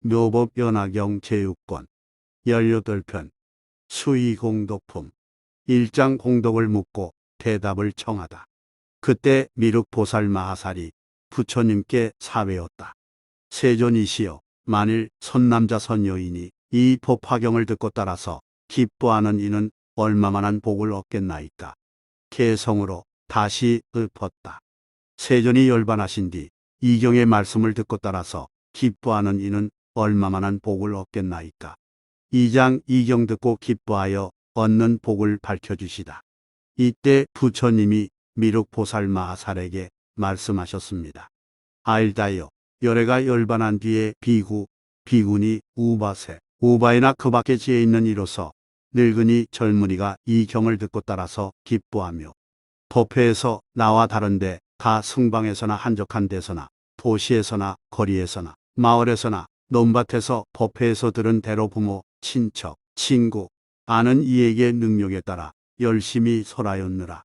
묘법 연화경 제6권 18편 수의공덕품 1장 공덕을 묻고 대답을 청하다. 그때 미륵보살 마하살이 부처님께 사외었다. 세존이시여, 만일 선남자 선여인이 이 법화경을 듣고 따라서 기뻐하는 이는 얼마만한 복을 얻겠나이까. 개성으로 다시 읊었다. 세존이 열반하신 뒤 이 경의 말씀을 듣고 따라서 기뻐하는 이는 얼마만한 복을 얻겠나이까. 2장 2경 듣고 기뻐하여 얻는 복을 밝혀주시다. 이때 부처님이 미륵보살 마하살에게 말씀하셨습니다. 아일다여, 열애가 열반한 뒤에 비구, 비구니, 우바세, 우바이나 그 밖에 지에 있는 이로서 늙은이 젊은이가 이 경을 듣고 따라서 기뻐하며 법회에서 나와 다른데 다 승방에서나 한적한 데서나 도시에서나 거리에서나 마을에서나 논밭에서 법회에서 들은 대로 부모, 친척, 친구, 아는 이에게 능력에 따라 열심히 설하였느라.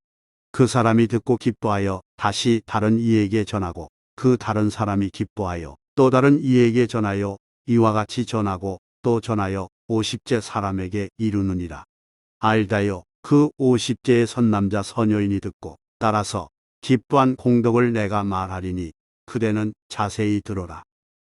그 사람이 듣고 기뻐하여 다시 다른 이에게 전하고 그 다른 사람이 기뻐하여 또 다른 이에게 전하여 이와 같이 전하고 또 전하여 50제 사람에게 이루느니라. 알다여, 그 50제의 선남자 선여인이 듣고 따라서 기뻐한 공덕을 내가 말하리니 그대는 자세히 들어라.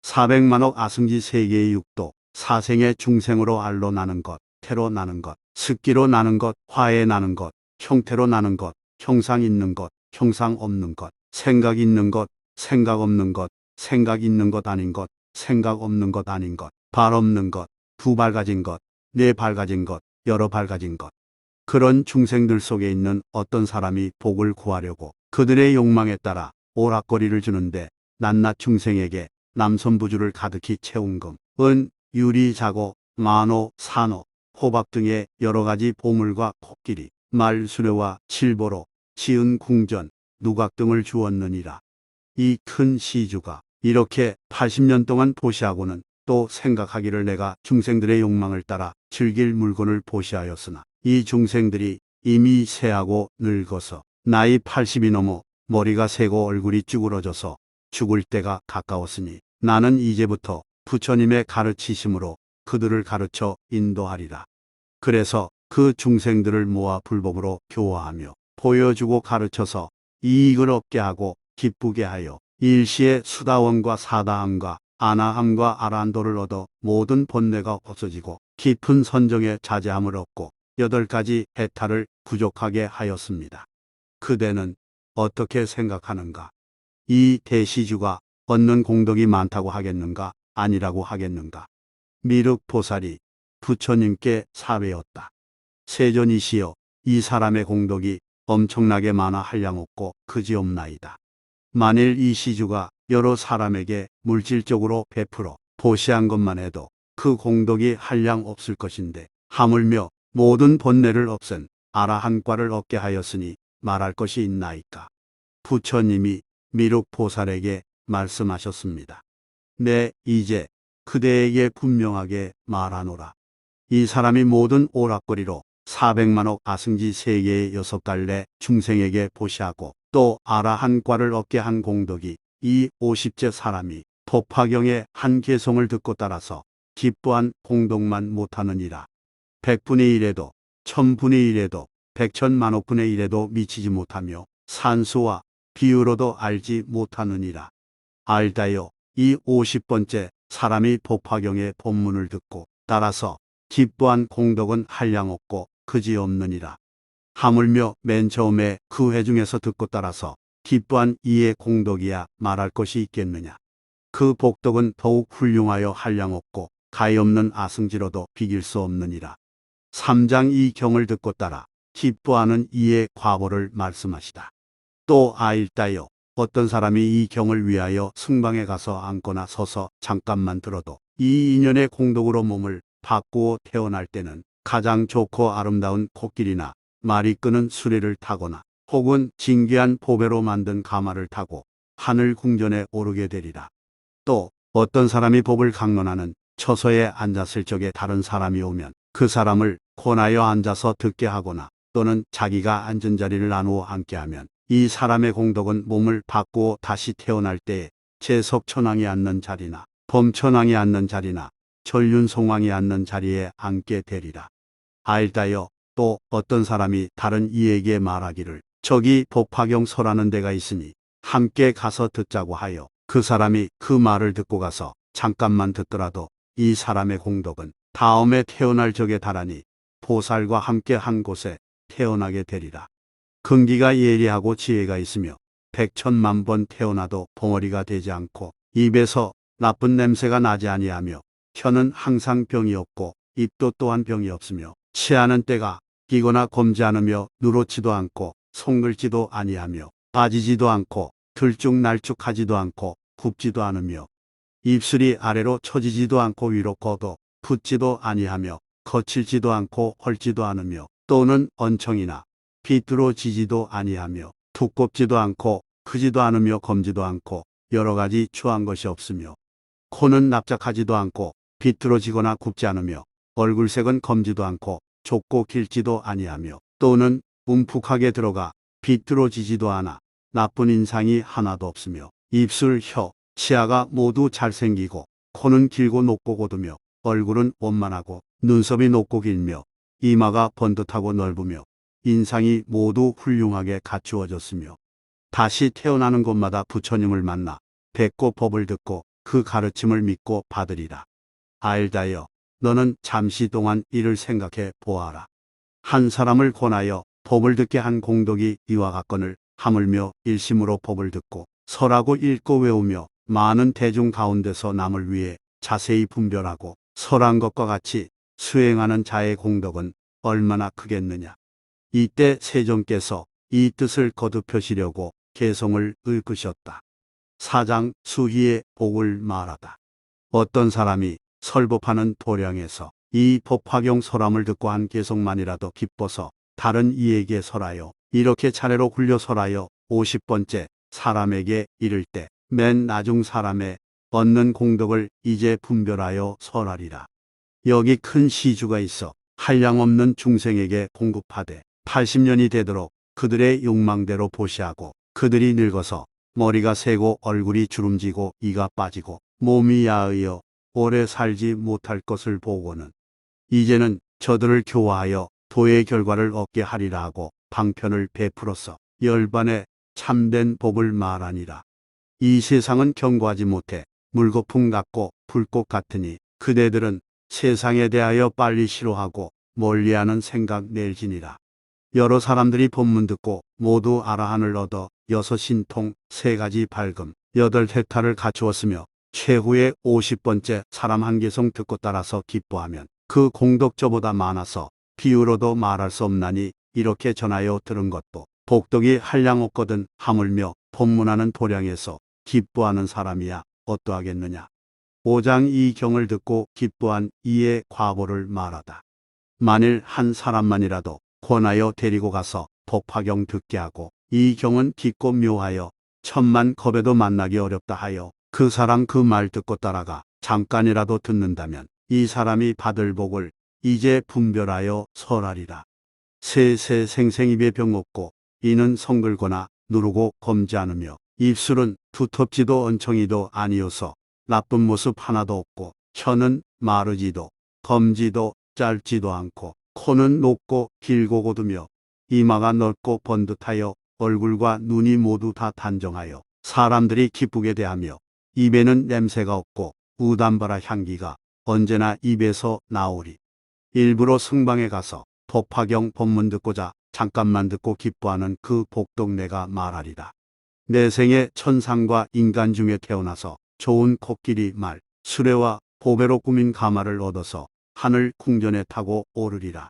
400만억 아승지 세계의 육도, 사생의 중생으로 알로 나는 것, 태로 나는 것, 습기로 나는 것, 화에 나는 것, 형태로 나는 것, 형상 있는 것, 형상 없는 것, 생각 있는 것, 생각 없는 것, 생각 있는 것 아닌 것, 생각 없는 것 아닌 것, 발 없는 것, 두 발 가진 것, 네 발 가진 것, 여러 발 가진 것. 그런 중생들 속에 있는 어떤 사람이 복을 구하려고 그들의 욕망에 따라 오락거리를 주는데 낱낱 중생에게 남선부주를 가득히 채운 금, 은, 유리, 자고, 만호, 산호, 호박 등의 여러 가지 보물과 코끼리, 말, 수레와 칠보로, 지은 궁전, 누각 등을 주었느니라. 이 큰 시주가 이렇게 80년 동안 보시하고는 또 생각하기를 내가 중생들의 욕망을 따라 즐길 물건을 보시하였으나 이 중생들이 이미 쇠하고 늙어서 나이 80이 넘어 머리가 새고 얼굴이 쭈그러져서 죽을 때가 가까웠으니 나는 이제부터 부처님의 가르치심으로 그들을 가르쳐 인도하리라. 그래서 그 중생들을 모아 불법으로 교화하며 보여주고 가르쳐서 이익을 얻게 하고 기쁘게 하여 일시에 수다원과 사다함과 아나함과 아란도를 얻어 모든 번뇌가 없어지고 깊은 선정의 자제함을 얻고 8가지 해탈을 부족하게 하였습니다. 그대는 어떻게 생각하는가? 이 대시주가 얻는 공덕이 많다고 하겠는가? 아니라고 하겠는가? 미륵보살이 부처님께 사외었다. 세존이시여, 이 사람의 공덕이 엄청나게 많아 한량없고 그지없나이다. 만일 이 시주가 여러 사람에게 물질적으로 베풀어 보시한 것만 해도 그 공덕이 한량없을 것인데 하물며 모든 번뇌를 없앤 아라한과를 얻게 하였으니 말할 것이 있나이까. 부처님이 미륵보살에게 말씀하셨습니다. 네, 이제 그대에게 분명하게 말하노라. 이 사람이 모든 오락거리로 400만억 아승지 세계의 6갈래 중생에게 보시하고 또 아라한과를 얻게 한 공덕이 이 50제 사람이 법화경의 한 개성을 듣고 따라서 기뻐한 공덕만 못하느니라. 100분의 1에도 1000분의 1에도 100천만억분의 1에도 미치지 못하며 산수와 비유로도 알지 못하느니라. 알다여, 이 50번째 사람이 법화경의 법문을 듣고 따라서 기뻐한 공덕은 한량없고 그지없느니라. 하물며 맨 처음에 그 회중에서 듣고 따라서 기뻐한 이의 공덕이야 말할 것이 있겠느냐. 그 복덕은 더욱 훌륭하여 한량없고 가엾는 아승지로도 비길 수 없느니라. 3장 이 경을 듣고 따라 기뻐하는 이의 과보를 말씀하시다. 또 아일다여, 어떤 사람이 이 경을 위하여 승방에 가서 앉거나 서서 잠깐만 들어도 이 인연의 공덕으로 몸을 바꾸어 태어날 때는 가장 좋고 아름다운 코끼리나 말이 끄는 수레를 타거나 혹은 진귀한 보배로 만든 가마를 타고 하늘 궁전에 오르게 되리라. 또 어떤 사람이 법을 강론하는 처소에 앉았을 적에 다른 사람이 오면 그 사람을 권하여 앉아서 듣게 하거나 또는 자기가 앉은 자리를 나누어 앉게 하면 이 사람의 공덕은 몸을 바꾸어 다시 태어날 때에 제석천왕이 앉는 자리나 범천왕이 앉는 자리나 전륜송왕이 앉는 자리에 앉게 되리라. 아일다여 또 어떤 사람이 다른 이에게 말하기를 저기 법화경 설하는 데가 있으니 함께 가서 듣자고 하여 그 사람이 그 말을 듣고 가서 잠깐만 듣더라도 이 사람의 공덕은 다음에 태어날 적에 달하니 보살과 함께 한 곳에 태어나게 되리라. 근기가 예리하고 지혜가 있으며 백천만 번 태어나도 벙어리가 되지 않고 입에서 나쁜 냄새가 나지 아니하며 혀는 항상 병이 없고 입도 또한 병이 없으며 치하는 때가 끼거나 검지 않으며 누렇지도 않고 송글지도 아니하며 빠지지도 않고 들쭉날쭉하지도 않고 굽지도 않으며 입술이 아래로 처지지도 않고 위로 뻗어 붓지도 아니하며 거칠지도 않고 헐지도 않으며 또는 언청이나 비뚤어지지도 아니하며 두껍지도 않고 크지도 않으며 검지도 않고 여러 가지 추한 것이 없으며 코는 납작하지도 않고 비뚤어지거나 굽지 않으며 얼굴색은 검지도 않고 좁고 길지도 아니하며 또는 움푹하게 들어가 비뚤어지지도 않아 나쁜 인상이 하나도 없으며 입술, 혀, 치아가 모두 잘생기고 코는 길고 높고 고두며 얼굴은 원만하고 눈썹이 높고 길며 이마가 번듯하고 넓으며 인상이 모두 훌륭하게 갖추어졌으며 다시 태어나는 곳마다 부처님을 만나 뵙고 법을 듣고 그 가르침을 믿고 받으리라. 아일다여 너는 잠시 동안 이를 생각해 보아라. 한 사람을 권하여 법을 듣게 한 공덕이 이와 같거늘 하물며 일심으로 법을 듣고 설하고 읽고 외우며 많은 대중 가운데서 남을 위해 자세히 분별하고 설한 것과 같이 수행하는 자의 공덕은 얼마나 크겠느냐. 이때 세종께서 이 뜻을 거듭하시려고 개성을 읊으셨다. 사장 수희의 복을 말하다. 어떤 사람이 설법하는 도량에서 이 법화경 설함을 듣고 한 개성만이라도 기뻐서 다른 이에게 설하여 이렇게 차례로 굴려 설하여 50번째 사람에게 이를 때 맨 나중 사람의 얻는 공덕을 이제 분별하여 설하리라. 여기 큰 시주가 있어 한량없는 중생에게 공급하되 80년이 되도록 그들의 욕망대로 보시하고 그들이 늙어서 머리가 새고 얼굴이 주름지고 이가 빠지고 몸이 야하여 오래 살지 못할 것을 보고는 이제는 저들을 교화하여 도의 결과를 얻게 하리라 하고 방편을 베풀어서 열반에 참된 법을 말하니라. 이 세상은 경고하지 못해 물거품 같고 불꽃 같으니 그대들은 세상에 대하여 빨리 싫어하고 멀리하는 생각 낼지니라. 여러 사람들이 법문 듣고 모두 아라한을 얻어 6신통 3가지 밝음 8해탈을 갖추었으며 최후의 50번째 사람 한 개성 듣고 따라서 기뻐하면 그 공덕 저보다 많아서 비유로도 말할 수 없나니 이렇게 전하여 들은 것도 복덕이 한량없거든 하물며 법문하는 도량에서 기뻐하는 사람이야 어떠하겠느냐. 5장 이 경을 듣고 기뻐한 이의 과보를 말하다. 만일 한 사람만이라도 권하여 데리고 가서 법화경 듣게 하고 이 경은 깊고 묘하여 천만 겁에도 만나기 어렵다 하여 그 사람 그 말 듣고 따라가 잠깐이라도 듣는다면 이 사람이 받을 복을 이제 분별하여 설하리라. 세세생생 입에 병 없고 이는 성글거나 누르고 검지 않으며 입술은 두텁지도 언청이도 아니어서 나쁜 모습 하나도 없고 혀는 마르지도 검지도 짧지도 않고 코는 높고 길고 고두며 이마가 넓고 번듯하여 얼굴과 눈이 모두 다 단정하여 사람들이 기쁘게 대하며 입에는 냄새가 없고 우담바라 향기가 언제나 입에서 나오리. 일부러 승방에 가서 법화경 법문 듣고자 잠깐만 듣고 기뻐하는 그 복덕 내가 말하리라. 내 생에 천상과 인간 중에 태어나서 좋은 코끼리 말, 수레와 보배로 꾸민 가마를 얻어서 하늘 궁전에 타고 오르리라.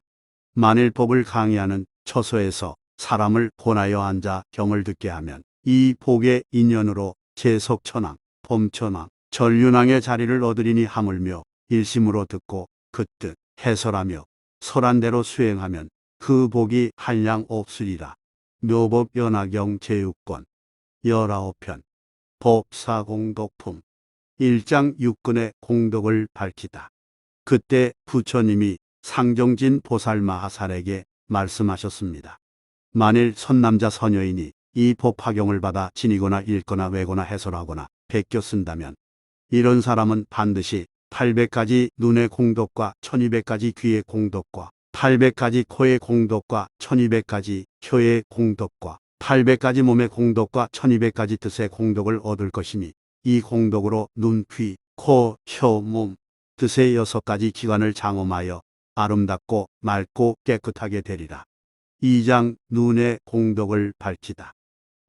만일 법을 강의하는 처소에서 사람을 권하여 앉아 경을 듣게 하면 이 복의 인연으로 재석천왕, 범천왕, 전륜왕의 자리를 얻으리니 하물며 일심으로 듣고 그 뜻 해설하며 설한 대로 수행하면 그 복이 한량 없으리라. 묘법 연화경 제6권 19편 법사공덕품 1장 6근의 공덕을 밝히다. 그때 부처님이 상정진 보살마하살에게 말씀하셨습니다. 만일 선남자 선여인이 이 법화경을 받아 지니거나 읽거나 외거나 해설하거나 베껴 쓴다면 이런 사람은 반드시 800가지 눈의 공덕과 1200가지 귀의 공덕과 800가지 코의 공덕과 1200가지 혀의 공덕과 800가지 몸의 공덕과 1200가지 뜻의 공덕을 얻을 것이니 이 공덕으로 눈, 귀, 코, 혀, 몸, 뜻의 6가지 기관을 장엄하여 아름답고 맑고 깨끗하게 되리라. 2장 눈의 공덕을 밝히다.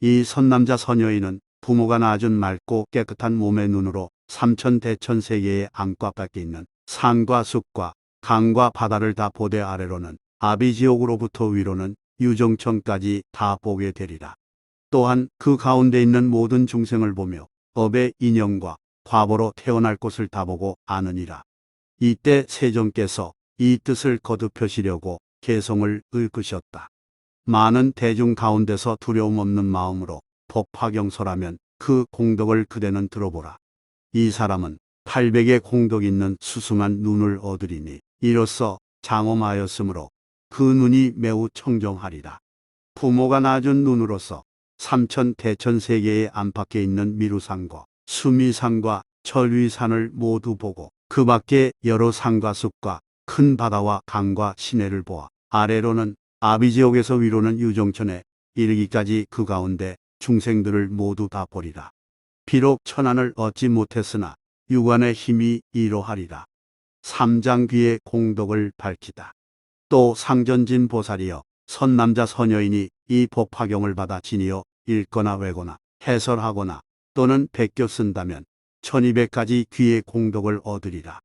이 선남자 선여인은 부모가 낳아준 맑고 깨끗한 몸의 눈으로 삼천대천세계의 안과 밖에 있는 산과 숲과 강과 바다를 다 보되 아래로는 아비지옥으로부터 위로는 유정천까지 다 보게 되리라. 또한 그 가운데 있는 모든 중생을 보며 업의 인연과 과보로 태어날 곳을 다 보고 아느니라. 이때 세종께서 이 뜻을 거듭하시려고 개성을 읊으셨다. 많은 대중 가운데서 두려움 없는 마음으로 법화경설하면 그 공덕을 그대는 들어보라. 이 사람은 800의 공덕 있는 수승한 눈을 얻으리니 이로써 장엄하였으므로 그 눈이 매우 청정하리라. 부모가 낳아준 눈으로서 삼천대천세계의 안팎에 있는 미루산과 수미산과 절위산을 모두 보고 그 밖에 여러 산과 숲과 큰 바다와 강과 시내를 보아 아래로는 아비지옥에서 위로는 유정천에 이르기까지 그 가운데 중생들을 모두 다 보리라. 비록 천안을 얻지 못했으나 유관의 힘이 이로하리라. 3장 귀의 공덕을 밝히다. 또 상전진 보살이여 선남자 선여인이 이 법화경을 받아 지니어 읽거나 외거나 해설하거나 또는 베껴 쓴다면 1200가지 귀의 공덕을 얻으리라.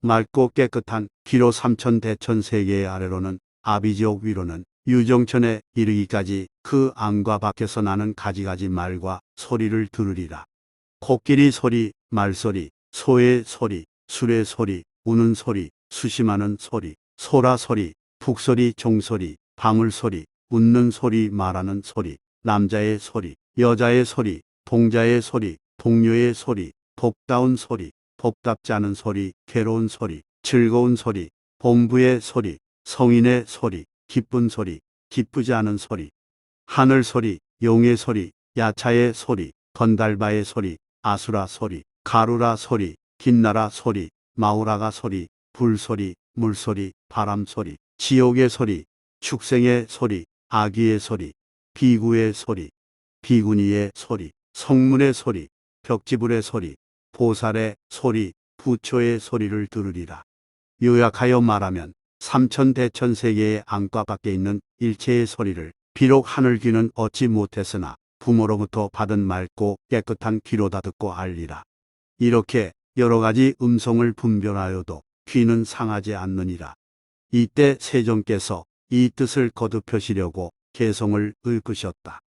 맑고 깨끗한 귀로 삼천대천세계의 아래로는 아비지옥 위로는 유정천에 이르기까지 그 안과 밖에서 나는 가지가지 말과 소리를 들으리라. 코끼리 소리, 말소리, 소의 소리, 수레 소리, 우는 소리, 수심하는 소리, 소라 소리, 북소리, 종소리, 방울 소리, 웃는 소리, 말하는 소리, 남자의 소리, 여자의 소리, 동자의 소리, 동료의 소리, 복다운 소리, 복답지 않은 소리, 괴로운 소리, 즐거운 소리, 본부의 소리, 성인의 소리, 기쁜 소리, 기쁘지 않은 소리, 하늘 소리, 용의 소리, 야차의 소리, 건달바의 소리, 아수라 소리, 가루라 소리, 긴나라 소리, 마우라가 소리, 불소리, 물소리, 바람 소리, 지옥의 소리, 축생의 소리, 아기의 소리, 비구의 소리, 비구니의 소리, 성문의 소리, 벽지불의 소리, 보살의 소리, 부처의 소리를 들으리라. 요약하여 말하면 삼천대천세계의 안과 밖에 있는 일체의 소리를 비록 하늘 귀는 얻지 못했으나 부모로부터 받은 맑고 깨끗한 귀로 다 듣고 알리라. 이렇게 여러 가지 음성을 분별하여도 귀는 상하지 않느니라. 이때 세종께서 이 뜻을 거듭하시려고 개성을 읊으셨다.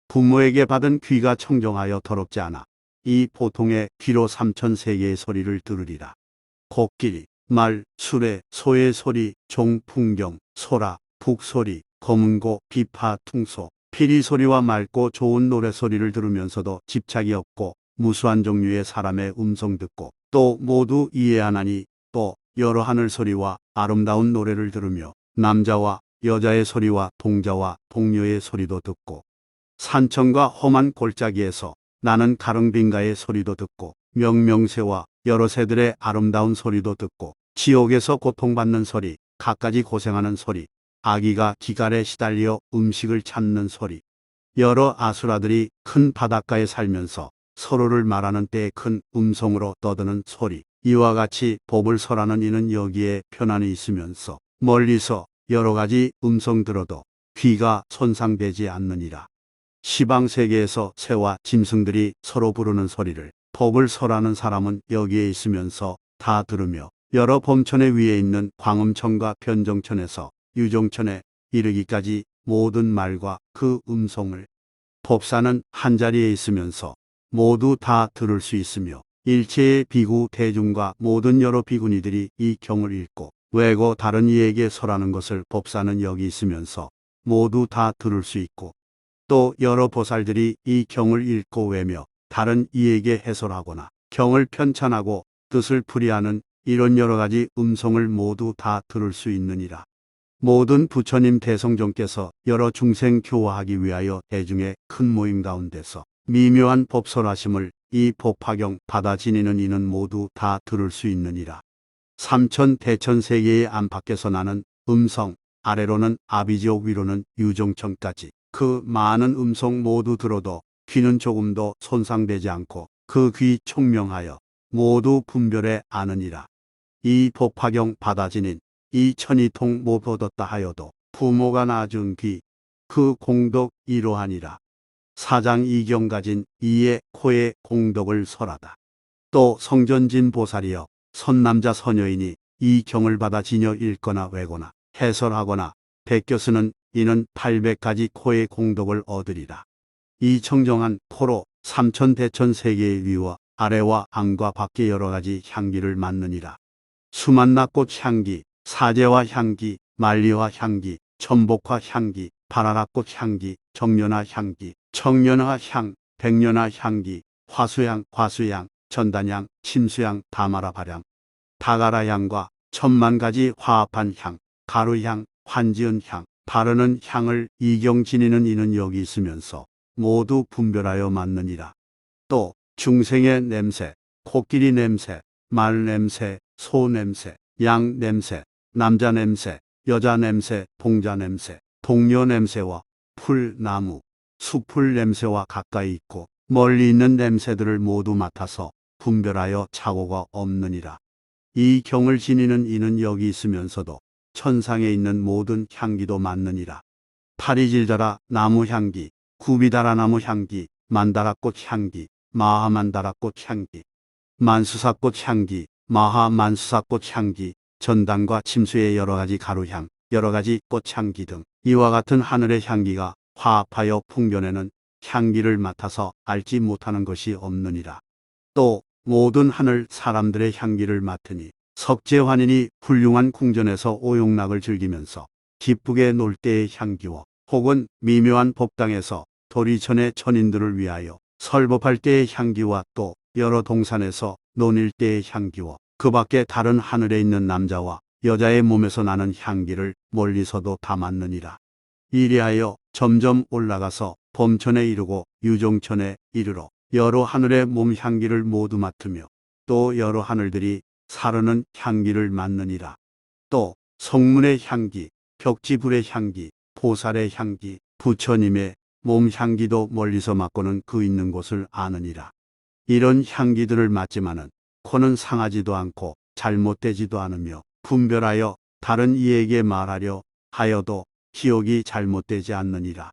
부모에게 받은 귀가 청정하여 더럽지 않아 이 보통의 귀로 삼천세계의 소리를 들으리라. 코끼리, 말, 수레, 소의 소리, 종, 풍경, 소라, 북소리, 검은고, 비파, 퉁소, 피리 소리와 맑고 좋은 노래 소리를 들으면서도 집착이 없고 무수한 종류의 사람의 음성 듣고 또 모두 이해하나니 또 여러 하늘 소리와 아름다운 노래를 들으며 남자와 여자의 소리와 동자와 동료의 소리도 듣고 산천과 험한 골짜기에서 나는 가릉빙가의 소리도 듣고 명명새와 여러 새들의 아름다운 소리도 듣고 지옥에서 고통받는 소리, 갖가지 고생하는 소리, 아기가 기갈에 시달려 음식을 찾는 소리, 여러 아수라들이 큰 바닷가에 살면서 서로를 말하는 때에 큰 음성으로 떠드는 소리, 이와 같이 법을 설하는 이는 여기에 편안히 있으면서 멀리서 여러 가지 음성 들어도 귀가 손상되지 않느니라. 시방세계에서 새와 짐승들이 서로 부르는 소리를 법을 설하는 사람은 여기에 있으면서 다 들으며 여러 범천의 위에 있는 광음천과 변정천에서 유정천에 이르기까지 모든 말과 그 음성을 법사는 한자리에 있으면서 모두 다 들을 수 있으며 일체의 비구 대중과 모든 여러 비구니들이 이 경을 읽고 외고 다른 이에게 설하는 것을 법사는 여기 있으면서 모두 다 들을 수 있고 또 여러 보살들이 이 경을 읽고 외며 다른 이에게 해설하거나 경을 편찬하고 뜻을 풀이하는 이런 여러 가지 음성을 모두 다 들을 수 있느니라. 모든 부처님 대성종께서 여러 중생 교화하기 위하여 대중의 큰 모임 가운데서 미묘한 법설하심을 이 법화경 받아 지니는 이는 모두 다 들을 수 있느니라. 삼천 대천 세계의 안팎에서 나는 음성, 아래로는 아비지옥, 위로는 유종천까지 그 많은 음성 모두 들어도 귀는 조금도 손상되지 않고 그 귀 총명하여 모두 분별해 아느니라. 이 법화경 받아 지닌 이 천이통 못 얻었다 하여도 부모가 낳아준 귀 그 공덕 이로하니라. 사장 이경 가진 이의 코의 공덕을 설하다. 또 성전진 보살이여 선남자 선여인이 이 경을 받아 지녀 읽거나 외거나 해설하거나 베껴 쓰는 이는 800가지 코의 공덕을 얻으리라. 이 청정한 코로 삼천 대천 세계의 위와 아래와 안과 밖의 여러 가지 향기를 맡느니라. 수만나꽃 향기, 사제와 향기, 만리화 향기, 천복화 향기, 바라라꽃 향기, 정련화 향기, 청련화 향, 백련화 향기, 화수향, 화수향, 전단향, 침수향, 다마라 발향, 다가라 향과 천만 가지 화합한 향, 가루향, 환지은 향, 바르는 향을 이경 지니는 이는 여기 있으면서 모두 분별하여 맡느니라. 또 중생의 냄새, 코끼리 냄새, 말 냄새, 소 냄새, 양 냄새, 남자 냄새, 여자 냄새, 봉자 냄새, 동료 냄새와 풀, 나무, 수풀 냄새와 가까이 있고 멀리 있는 냄새들을 모두 맡아서 분별하여 착오가 없느니라. 이 경을 지니는 이는 여기 있으면서도 천상에 있는 모든 향기도 맡느니라. 파리질자라 나무 향기, 구비다라 나무 향기, 만다라꽃 향기, 마하만다라꽃 향기, 만수사꽃 향기, 마하만수사꽃 향기, 전단과 침수의 여러 가지 가루향, 여러 가지 꽃향기 등 이와 같은 하늘의 향기가 화합하여 풍겨내는 향기를 맡아서 알지 못하는 것이 없느니라. 또 모든 하늘 사람들의 향기를 맡으니 석재환인이 훌륭한 궁전에서 오용락을 즐기면서 기쁘게 놀 때의 향기와 혹은 미묘한 법당에서 도리천의 천인들을 위하여 설법할 때의 향기와 또 여러 동산에서 논일 때의 향기와 그 밖에 다른 하늘에 있는 남자와 여자의 몸에서 나는 향기를 멀리서도 다 맡느니라. 이리하여 점점 올라가서 범천에 이르고 유종천에 이르러 여러 하늘의 몸 향기를 모두 맡으며 또 여러 하늘들이 사르는 향기를 맡느니라. 또 성문의 향기, 벽지불의 향기, 보살의 향기, 부처님의 몸 향기도 멀리서 맡고는 그 있는 곳을 아느니라. 이런 향기들을 맡지만은 코는 상하지도 않고 잘못되지도 않으며 분별하여 다른 이에게 말하려 하여도 기억이 잘못되지 않느니라.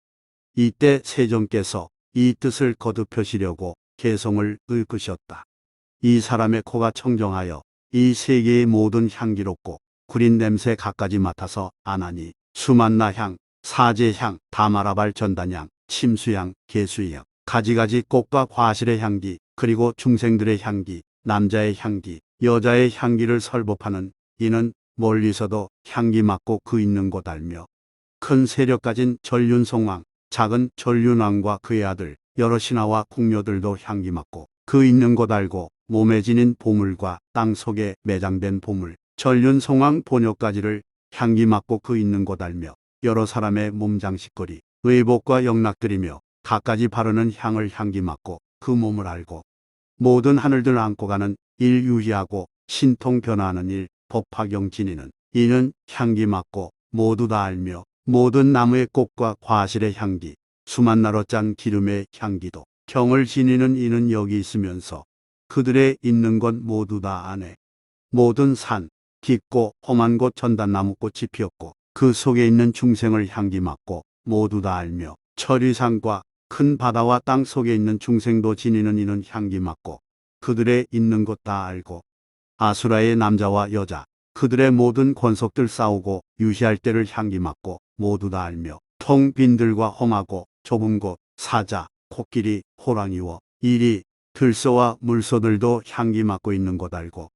이때 세종께서 이 뜻을 거듭하시려고 개성을 읊으셨다. 이 사람의 코가 청정하여 이 세계의 모든 향기롭고 구린 냄새 갖가지 맡아서 아나니 수만나향, 사제향, 다마라발 전단향, 침수향, 개수향, 가지가지 꽃과 과실의 향기, 그리고 중생들의 향기, 남자의 향기, 여자의 향기를 설법하는 이는 멀리서도 향기 맡고 그 있는 곳 알며 큰 세력 가진 전륜송왕, 작은 전륜왕과 그의 아들 여러 신하와 궁녀들도 향기 맡고 그 있는 곳 알고 몸에 지닌 보물과 땅 속에 매장된 보물, 전륜송왕 본효까지를 향기 맡고 그 있는 곳 알며 여러 사람의 몸 장식거리, 의복과 영락들이며 갖가지 바르는 향을 향기 맡고 그 몸을 알고 모든 하늘들 안고 가는 일 유희하고 신통 변화하는 일 법화경 지니는 이는 향기 맡고 모두 다 알며 모든 나무의 꽃과 과실의 향기, 수만나로 짠 기름의 향기도 경을 지니는 이는 여기 있으면서 그들의 있는 것 모두 다 아네. 모든 산, 깊고 험한 곳 전단나무꽃이 피었고 그 속에 있는 중생을 향기 맡고 모두 다 알며 천리산과 큰 바다와 땅 속에 있는 중생도 지니는 이는 향기 맡고 그들의 있는 곳 다 알고 아수라의 남자와 여자 그들의 모든 권속들 싸우고 유희할 때를 향기 맡고 모두 다 알며 통 빈들과 험하고 좁은 곳 사자, 코끼리, 호랑이와 이리, 들소와 물소들도 향기 맡고 있는 곳 알고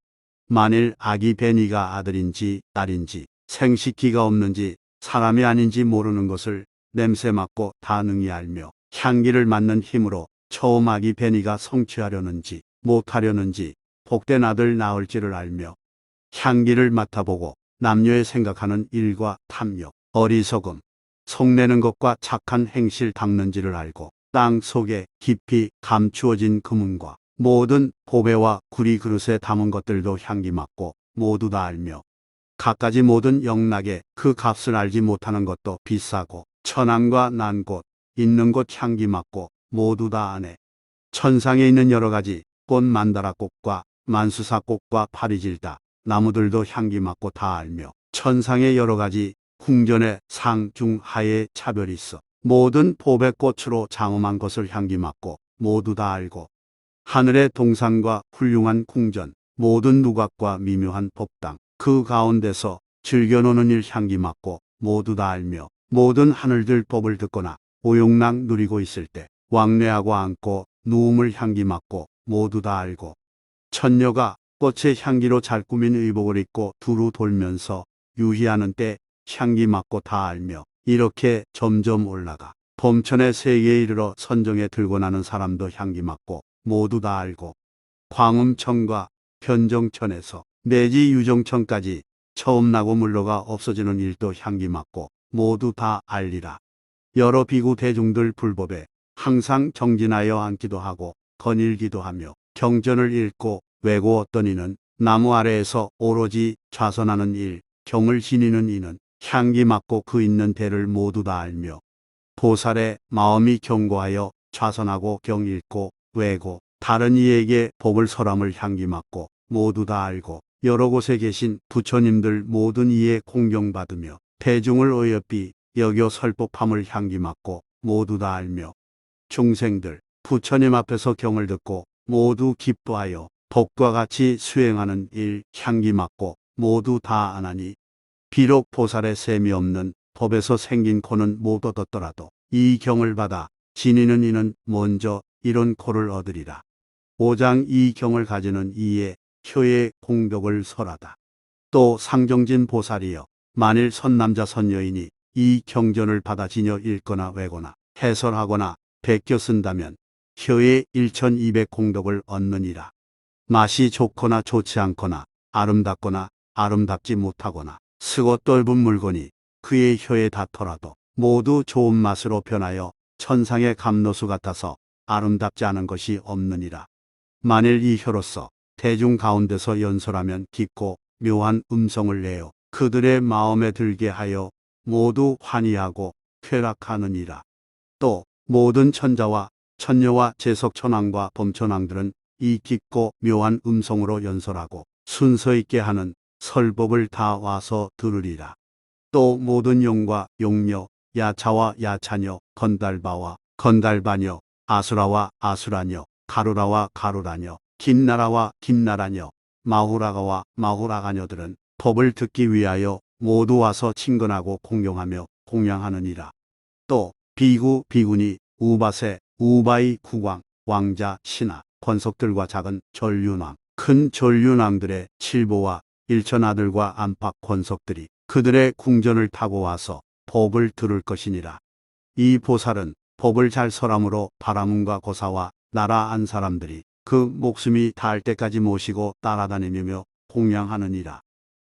만일 아기 베니가 아들인지 딸인지 생식기가 없는지 사람이 아닌지 모르는 것을 냄새 맡고 다 능히 알며 향기를 맡는 힘으로 처음 아기 베니가 성취하려는지 못하려는지 복된 아들 낳을지를 알며 향기를 맡아보고 남녀의 생각하는 일과 탐욕, 어리석음, 속내는 것과 착한 행실 닦는지를 알고 땅 속에 깊이 감추어진 금은과 모든 보배와 구리 그릇에 담은 것들도 향기 맡고 모두 다 알며 갖가지 모든 영락에 그 값을 알지 못하는 것도 비싸고 천안과 난 곳 있는 곳 향기 맡고 모두 다 아네. 천상에 있는 여러 가지 꽃 만다라 꽃과 만수사 꽃과 파리질다 나무들도 향기 맡고 다 알며 천상의 여러 가지 궁전의 상 중 하에 차별이 있어 모든 보배꽃으로 장엄한 것을 향기 맡고 모두 다 알고 하늘의 동산과 훌륭한 궁전 모든 누각과 미묘한 법당 그 가운데서 즐겨노는 일 향기 맡고 모두 다 알며 모든 하늘들 법을 듣거나 오용락 누리고 있을 때 왕래하고 앉고 누움을 향기 맡고 모두 다 알고 천녀가 꽃의 향기로 잘 꾸민 의복을 입고 두루 돌면서 유희하는 때 향기 맡고 다 알며 이렇게 점점 올라가 범천의 세계에 이르러 선정에 들고 나는 사람도 향기 맡고 모두 다 알고 광음천과 변정천에서 내지 유정천까지 처음 나고 물러가 없어지는 일도 향기 맡고 모두 다 알리라. 여러 비구 대중들 불법에 항상 정진하여 앉기도 하고 거닐기도 하며 경전을 읽고 외고 어떤 이는 나무 아래에서 오로지 좌선하는 일, 경을 지니는 이는 향기 맡고 그 있는 대를 모두 다 알며 보살의 마음이 견고하여 좌선하고 경 읽고 외고 다른 이에게 법을 설함을 향기 맡고 모두 다 알고 여러 곳에 계신 부처님들 모든 이에 공경받으며 대중을 어여삐 여겨 설법함을 향기 맡고 모두 다 알며 중생들 부처님 앞에서 경을 듣고 모두 기뻐하여 법과 같이 수행하는 일 향기 맡고 모두 다 아나니 비록 보살의 셈이 없는 법에서 생긴 코는 못 얻었더라도 이 경을 받아 지니는 이는 먼저 이런 코를 얻으리라. 오장 이 경을 가지는 이의 효의 공덕을 설하다. 또 상정진 보살이여 만일 선남자 선여인이 이 경전을 받아 지녀 읽거나 외거나 해설하거나 베껴 쓴다면 효의 1200 공덕을 얻느니라. 맛이 좋거나 좋지 않거나 아름답거나 아름답지 못하거나 쓰고 떫은 물건이 그의 혀에 닿더라도 모두 좋은 맛으로 변하여 천상의 감로수 같아서 아름답지 않은 것이 없느니라. 만일 이 혀로서 대중 가운데서 연설하면 깊고 묘한 음성을 내어 그들의 마음에 들게 하여 모두 환희하고 쾌락하느니라. 또 모든 천자와 천녀와 재석천왕과 범천왕들은 이 깊고 묘한 음성으로 연설하고 순서 있게 하는 설법을 다 와서 들으리라. 또 모든 용과 용녀, 야차와 야차녀, 건달바와 건달바녀, 아수라와 아수라녀, 가루라와 가루라녀, 김나라와 김나라녀, 마후라가와 마후라가녀들은 법을 듣기 위하여 모두 와서 친근하고 공경하며 공양하느니라. 또 비구, 비구니, 우바세, 우바이, 국왕, 왕자, 신하, 권석들과 작은 전륜왕, 큰 전륜왕들의 칠보와 일천 아들과 안팎 권석들이 그들의 궁전을 타고 와서 법을 들을 것이니라. 이 보살은 법을 잘 설함으로 바라문과 고사와 나라 안 사람들이 그 목숨이 닿을 때까지 모시고 따라다니며 공양하느니라.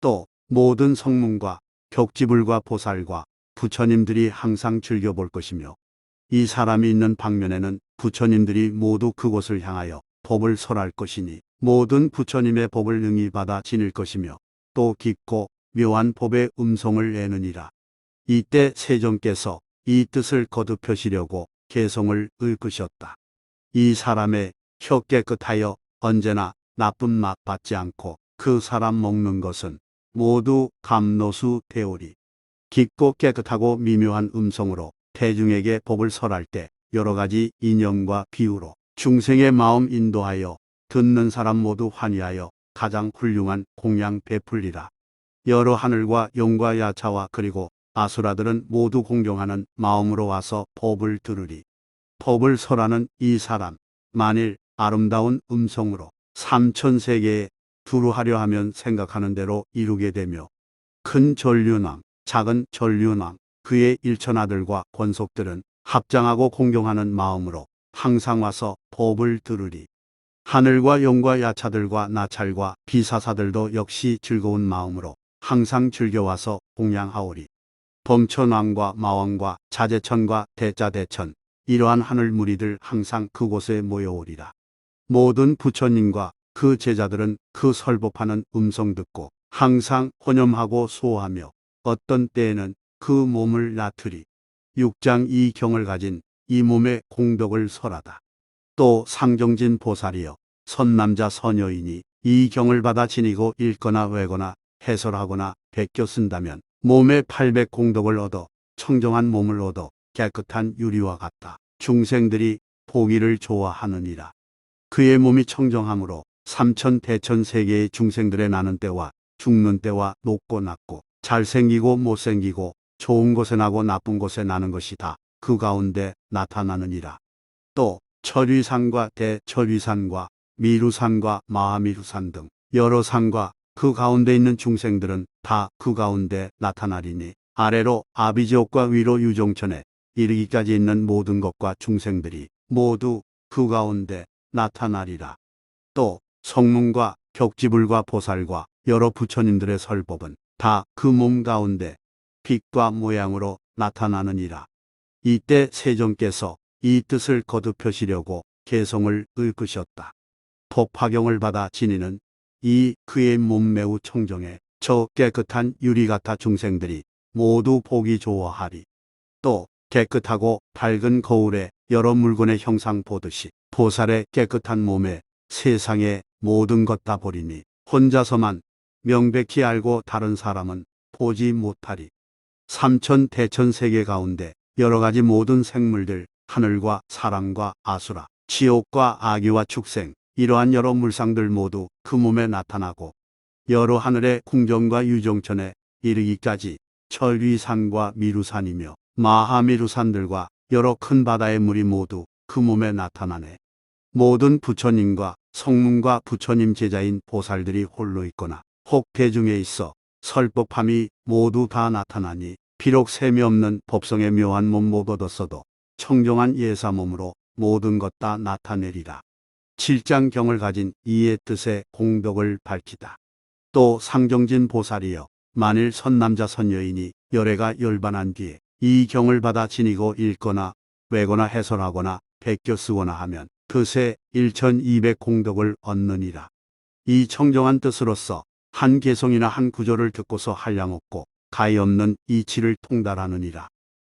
또 모든 성문과 격지불과 보살과 부처님들이 항상 즐겨볼 것이며 이 사람이 있는 방면에는 부처님들이 모두 그곳을 향하여 법을 설할 것이니 모든 부처님의 법을 능히 받아 지닐 것이며 또 깊고 묘한 법의 음성을 내느니라. 이때 세종께서 이 뜻을 거듭하시려고 개성을 읊으셨다. 이 사람의 혀 깨끗하여 언제나 나쁜 맛 받지 않고 그 사람 먹는 것은 모두 감로수 되오리. 깊고 깨끗하고 미묘한 음성으로 대중에게 법을 설할 때 여러 가지 인연과 비유로 중생의 마음 인도하여 듣는 사람 모두 환희하여 가장 훌륭한 공양 베풀리라. 여러 하늘과 용과 야차와 그리고 아수라들은 모두 공경하는 마음으로 와서 법을 들으리. 법을 설하는 이 사람 만일 아름다운 음성으로 삼천세계에 두루하려 하면 생각하는 대로 이루게 되며 큰 전륜왕, 작은 전륜왕, 그의 일천 아들과 권속들은 합장하고 공경하는 마음으로 항상 와서 법을 들으리. 하늘과 용과 야차들과 나찰과 비사사들도 역시 즐거운 마음으로 항상 즐겨와서 공양하오리. 범천왕과 마왕과 자제천과 대자대천 이러한 하늘 무리들 항상 그곳에 모여오리라. 모든 부처님과 그 제자들은 그 설법하는 음성 듣고 항상 혼념하고 수호하며 어떤 때에는 그 몸을 나트리 6장 2경을 가진 이 몸의 공덕을 설하다. 또 상정진 보살이여 선남자 선여인이 이 경을 받아 지니고 읽거나 외거나 해설하거나 베껴 쓴다면 몸의 800 공덕을 얻어 청정한 몸을 얻어 깨끗한 유리와 같다. 중생들이 보기를 좋아하느니라. 그의 몸이 청정함으로 삼천 대천 세계의 중생들의 나는 때와 죽는 때와 높고 낮고 잘생기고 못생기고 좋은 곳에 나고 나쁜 곳에 나는 것이 다 그 가운데 나타나느니라. 또 철위산과 대철위산과 미루산과 마하미루산 등 여러 산과 그 가운데 있는 중생들은 다 그 가운데 나타나리니 아래로 아비지옥과 위로 유종천에 이르기까지 있는 모든 것과 중생들이 모두 그 가운데 나타나리라. 또 성문과 격지불과 보살과 여러 부처님들의 설법은 다 그 몸 가운데 빛과 모양으로 나타나느니라. 이때 세존께서 이 뜻을 거듭하시려고 개성을 읊으셨다. 법화경을 받아 지니는 이 그의 몸 매우 청정해 저 깨끗한 유리 같아 중생들이 모두 보기 좋아하리. 또 깨끗하고 밝은 거울에 여러 물건의 형상 보듯이 보살의 깨끗한 몸에 세상의 모든 것 다 보리니 혼자서만 명백히 알고 다른 사람은 보지 못하리. 삼천 대천 세계 가운데 여러 가지 모든 생물들, 하늘과 사람과 아수라, 지옥과 아기와 축생, 이러한 여러 물상들 모두 그 몸에 나타나고 여러 하늘의 궁정과 유정천에 이르기까지 철위산과 미루산이며 마하미루산들과 여러 큰 바다의 물이 모두 그 몸에 나타나네. 모든 부처님과 성문과 부처님 제자인 보살들이 홀로 있거나 혹 대중에 있어 설법함이 모두 다 나타나니 비록 셈이 없는 법성의 묘한 몸 못 얻었어도 청정한 예사 몸으로 모든 것 다 나타내리라. 7장경을 가진 이의 뜻의 공덕을 밝히다. 또 상정진 보살이여 만일 선남자 선여인이 열애가 열반한 뒤에 이 경을 받아 지니고 읽거나 외거나 해설하거나 베껴 쓰거나 하면 그새 1200 공덕을 얻느니라. 이 청정한 뜻으로서 한 개성이나 한 구조를 듣고서 한량없고 가히 없는 이치를 통달하느니라.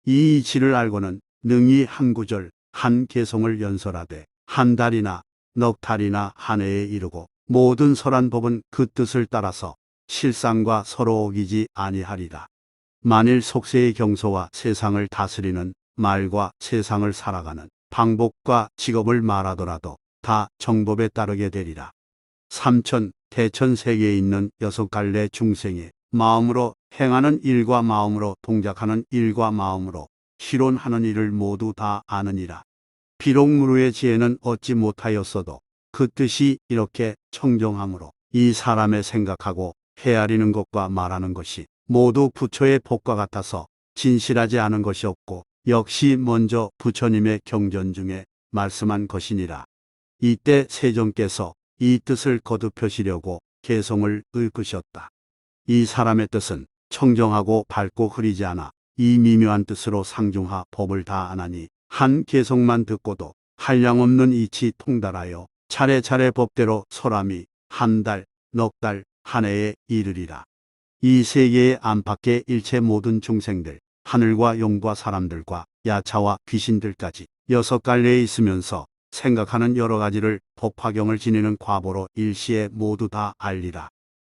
이 이치를 알고는 능히 한 구절 한 개성을 연설하되 한 달이나 넉 달이나 한 해에 이르고 모든 설한 법은 그 뜻을 따라서 실상과 서로 어기지 아니하리라. 만일 속세의 경소와 세상을 다스리는 말과 세상을 살아가는 방법과 직업을 말하더라도 다 정법에 따르게 되리라. 삼천 대천 세계에 있는 6갈래 중생의 마음으로 행하는 일과 마음으로 동작하는 일과 마음으로 실론하는 일을 모두 다 아느니라. 비록 무루의 지혜는 얻지 못하였어도 그 뜻이 이렇게 청정함으로 이 사람의 생각하고 헤아리는 것과 말하는 것이 모두 부처의 법과 같아서 진실하지 않은 것이 없고 역시 먼저 부처님의 경전 중에 말씀한 것이니라. 이때 세존께서 이 뜻을 거듭하시려고 개성을 읊으셨다. 이 사람의 뜻은 청정하고 밝고 흐리지 않아 이 미묘한 뜻으로 상중하 법을 다 안하니 한 개성만 듣고도 한량없는 이치 통달하여 차례차례 법대로 설함이 한 달, 넉 달, 한 해에 이르리라. 이 세계의 안팎의 일체 모든 중생들, 하늘과 용과 사람들과 야차와 귀신들까지 6갈래에 있으면서 생각하는 여러 가지를 법화경을 지니는 과보로 일시에 모두 다 알리라.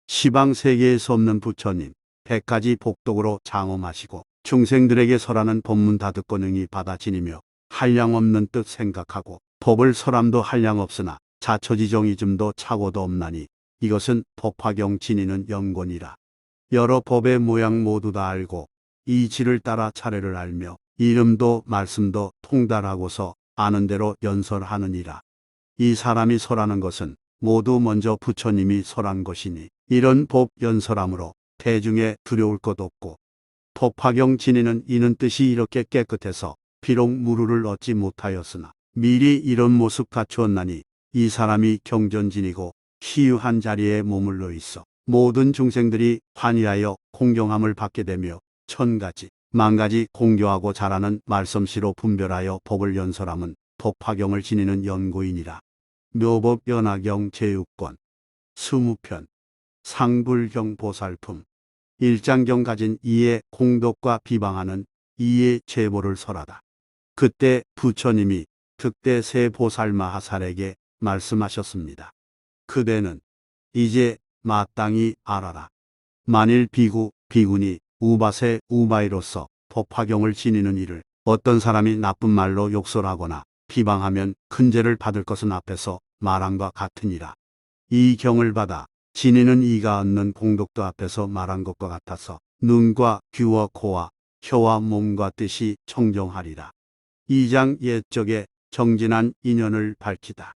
시방세계에서 없는 부처님 100가지 복덕으로 장엄하시고 중생들에게 설하는 법문 다 듣고 능히 받아 지니며 한량없는 뜻 생각하고 법을 설함도 한량없으나 자처지정이즘도 착오도 없나니 이것은 법화경 지니는 영권이라. 여러 법의 모양 모두 다 알고 이치를 따라 차례를 알며 이름도 말씀도 통달하고서 아는 대로 연설하느니라. 이 사람이 설하는 것은 모두 먼저 부처님이 설한 것이니 이런 법 연설함으로 대중에 두려울 것 없고 법화경 지니는 이는 뜻이 이렇게 깨끗해서 비록 무루를 얻지 못하였으나 미리 이런 모습 갖추었나니 이 사람이 경전 지니고 희유한 자리에 머물러 있어 모든 중생들이 환희하여 공경함을 받게 되며 1000가지, 10,000가지 공교하고 잘하는 말솜씨로 분별하여 법을 연설함은 법화경을 지니는 연고이니라. 묘법 연화경 제육권 20편 상불경 보살품 1장경 가진 이의 공덕과 비방하는 이의 제보를 설하다. 그때 부처님이 득대 세 보살마하살에게 말씀하셨습니다. 그대는 이제 마땅히 알아라. 만일 비구, 비구니, 우바세, 우바이로서 법화경을 지니는 이를 어떤 사람이 나쁜 말로 욕설하거나 비방하면 큰 죄를 받을 것은 앞에서 말한과 같으니라. 이 경을 받아 지니는 이가 얻는 공덕도 앞에서 말한 것과 같아서 눈과 귀와 코와 혀와 몸과 뜻이 청정하리라. 2장 옛적에 정진한 인연을 밝히다.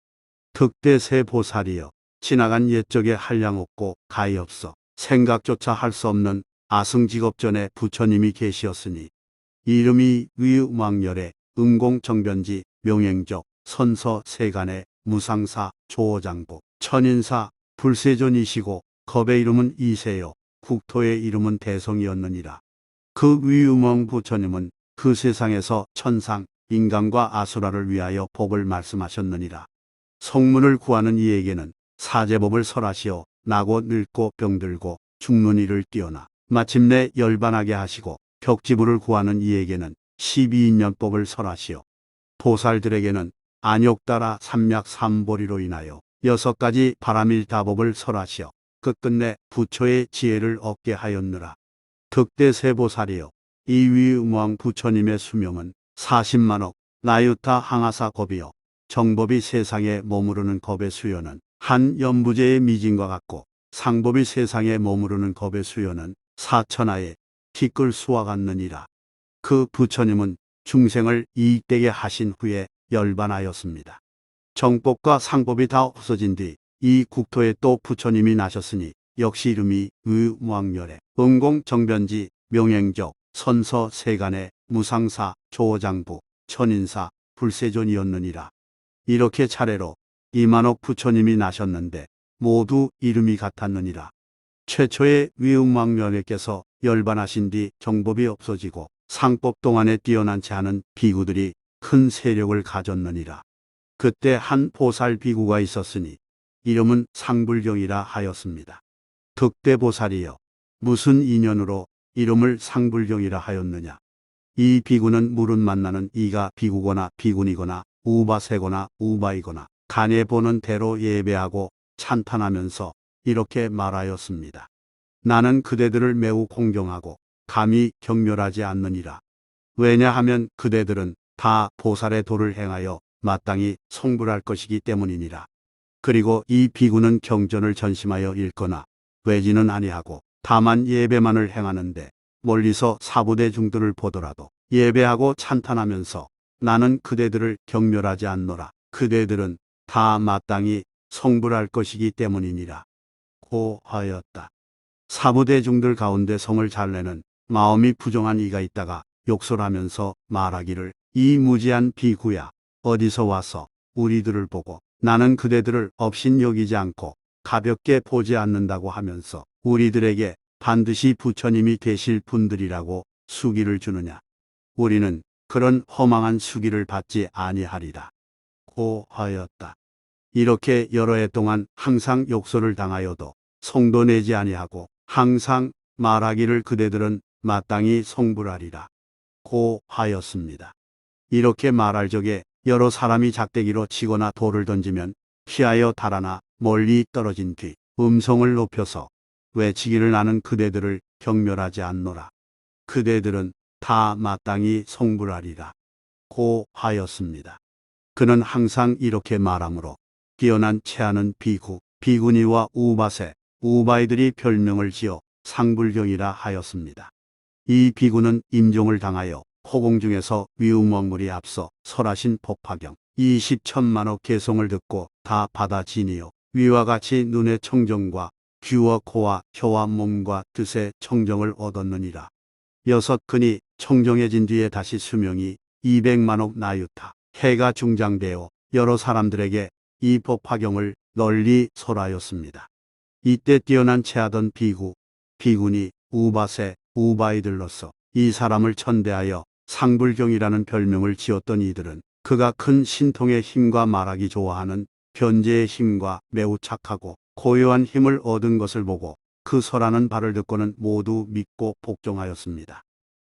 득대 세 보살이여 지나간 옛적에 한량 없고 가히 없어 생각조차 할 수 없는 아승직업전에 부처님이 계시었으니 이름이 위음왕열의 음공정변지 명행적 선서 세간의 무상사 조어장부 천인사 불세존이시고 겁의 이름은 이세요 국토의 이름은 대성이었느니라. 그 위음왕 부처님은 그 세상에서 천상 인간과 아수라를 위하여 법을 말씀하셨느니라. 성문을 구하는 이에게는 사제법을 설하시어 나고 늙고 병들고 죽는 이를 띄어나 마침내 열반하게 하시고 벽지부를 구하는 이에게는 12인연법을 설하시어 보살들에게는 안욕따라 삼약 삼보리로 인하여 6가지 바라밀다법을 설하시어 끝끝내 부처의 지혜를 얻게 하였느라. 득대세보살이여 이 위음왕 부처님의 수명은 40만억 나유타 항아사 겁이여 정법이 세상에 머무르는 겁의 수요는 한 연부제의 미진과 같고 상법이 세상에 머무르는 겁의 수요는 사천하의 티끌 수와 같느니라. 그 부처님은 중생을 이익되게 하신 후에 열반하였습니다. 정법과 상법이 다 없어진 뒤 이 국토에 또 부처님이 나셨으니 역시 이름이 위음왕열의 음공정변지 명행적 선서 세간의 무상사 조어장부 천인사 불세존이었느니라. 이렇게 차례로 2만억 부처님이 나셨는데 모두 이름이 같았느니라. 최초의 위음왕열애께서 열반하신 뒤 정법이 없어지고 상법 동안에 뛰어난치 않은 비구들이 큰 세력을 가졌느니라. 그때 한 보살 비구가 있었으니 이름은 상불경이라 하였습니다. 득대보살이여 무슨 인연으로 이름을 상불경이라 하였느냐. 이 비구는 물은 만나는 이가 비구거나 비군이거나 우바세거나 우바이거나 간에 보는 대로 예배하고 찬탄하면서 이렇게 말하였습니다. 나는 그대들을 매우 공경하고 감히 경멸하지 않느니라. 왜냐하면 그대들은 다 보살의 도를 행하여 마땅히 성불할 것이기 때문이니라. 그리고 이 비구는 경전을 전심하여 읽거나 외지는 아니하고 다만 예배만을 행하는데 멀리서 사부대중들을 보더라도 예배하고 찬탄하면서 나는 그대들을 경멸하지 않노라. 그대들은 다 마땅히 성불할 것이기 때문이니라. 고 하였다. 사부대중들 가운데 성을 잘 내는 마음이 부정한 이가 있다가 욕설하면서 말하기를 이 무지한 비구야 어디서 와서 우리들을 보고 나는 그대들을 업신여기지 않고 가볍게 보지 않는다고 하면서 우리들에게 반드시 부처님이 되실 분들이라고 수기를 주느냐. 우리는 그런 허망한 수기를 받지 아니하리라. 고 하였다. 이렇게 여러 해 동안 항상 욕설을 당하여도 성도 내지 아니하고 항상 말하기를 그대들은 마땅히 성불하리라. 고 하였습니다. 이렇게 말할 적에 여러 사람이 작대기로 치거나 돌을 던지면 피하여 달아나 멀리 떨어진 뒤 음성을 높여서 외치기를 나는 그대들을 경멸하지 않노라. 그대들은 다 마땅히 성불하리라. 고 하였습니다. 그는 항상 이렇게 말하므로 뛰어난 체하는 비구, 비구니와 우바세, 우바이들이 별명을 지어 상불경이라 하였습니다. 이 비구는 임종을 당하여 호공 중에서 위음왕물이 앞서 설하신 법화경 20천만억 개성을 듣고 다 받아 지니어 위와 같이 눈의 청정과 귀와 코와 혀와 몸과 뜻의 청정을 얻었느니라. 6근이 청정해진 뒤에 다시 수명이 200만억 나유타 해가 중장되어 여러 사람들에게 이 법화경을 널리 설하였습니다. 이때 뛰어난 체하던 비구, 비구니, 우바세, 우바이들로서 이 사람을 천대하여 상불경이라는 별명을 지었던 이들은 그가 큰 신통의 힘과 말하기 좋아하는 변제의 힘과 매우 착하고 고요한 힘을 얻은 것을 보고 그 설하는 바를 듣고는 모두 믿고 복종하였습니다.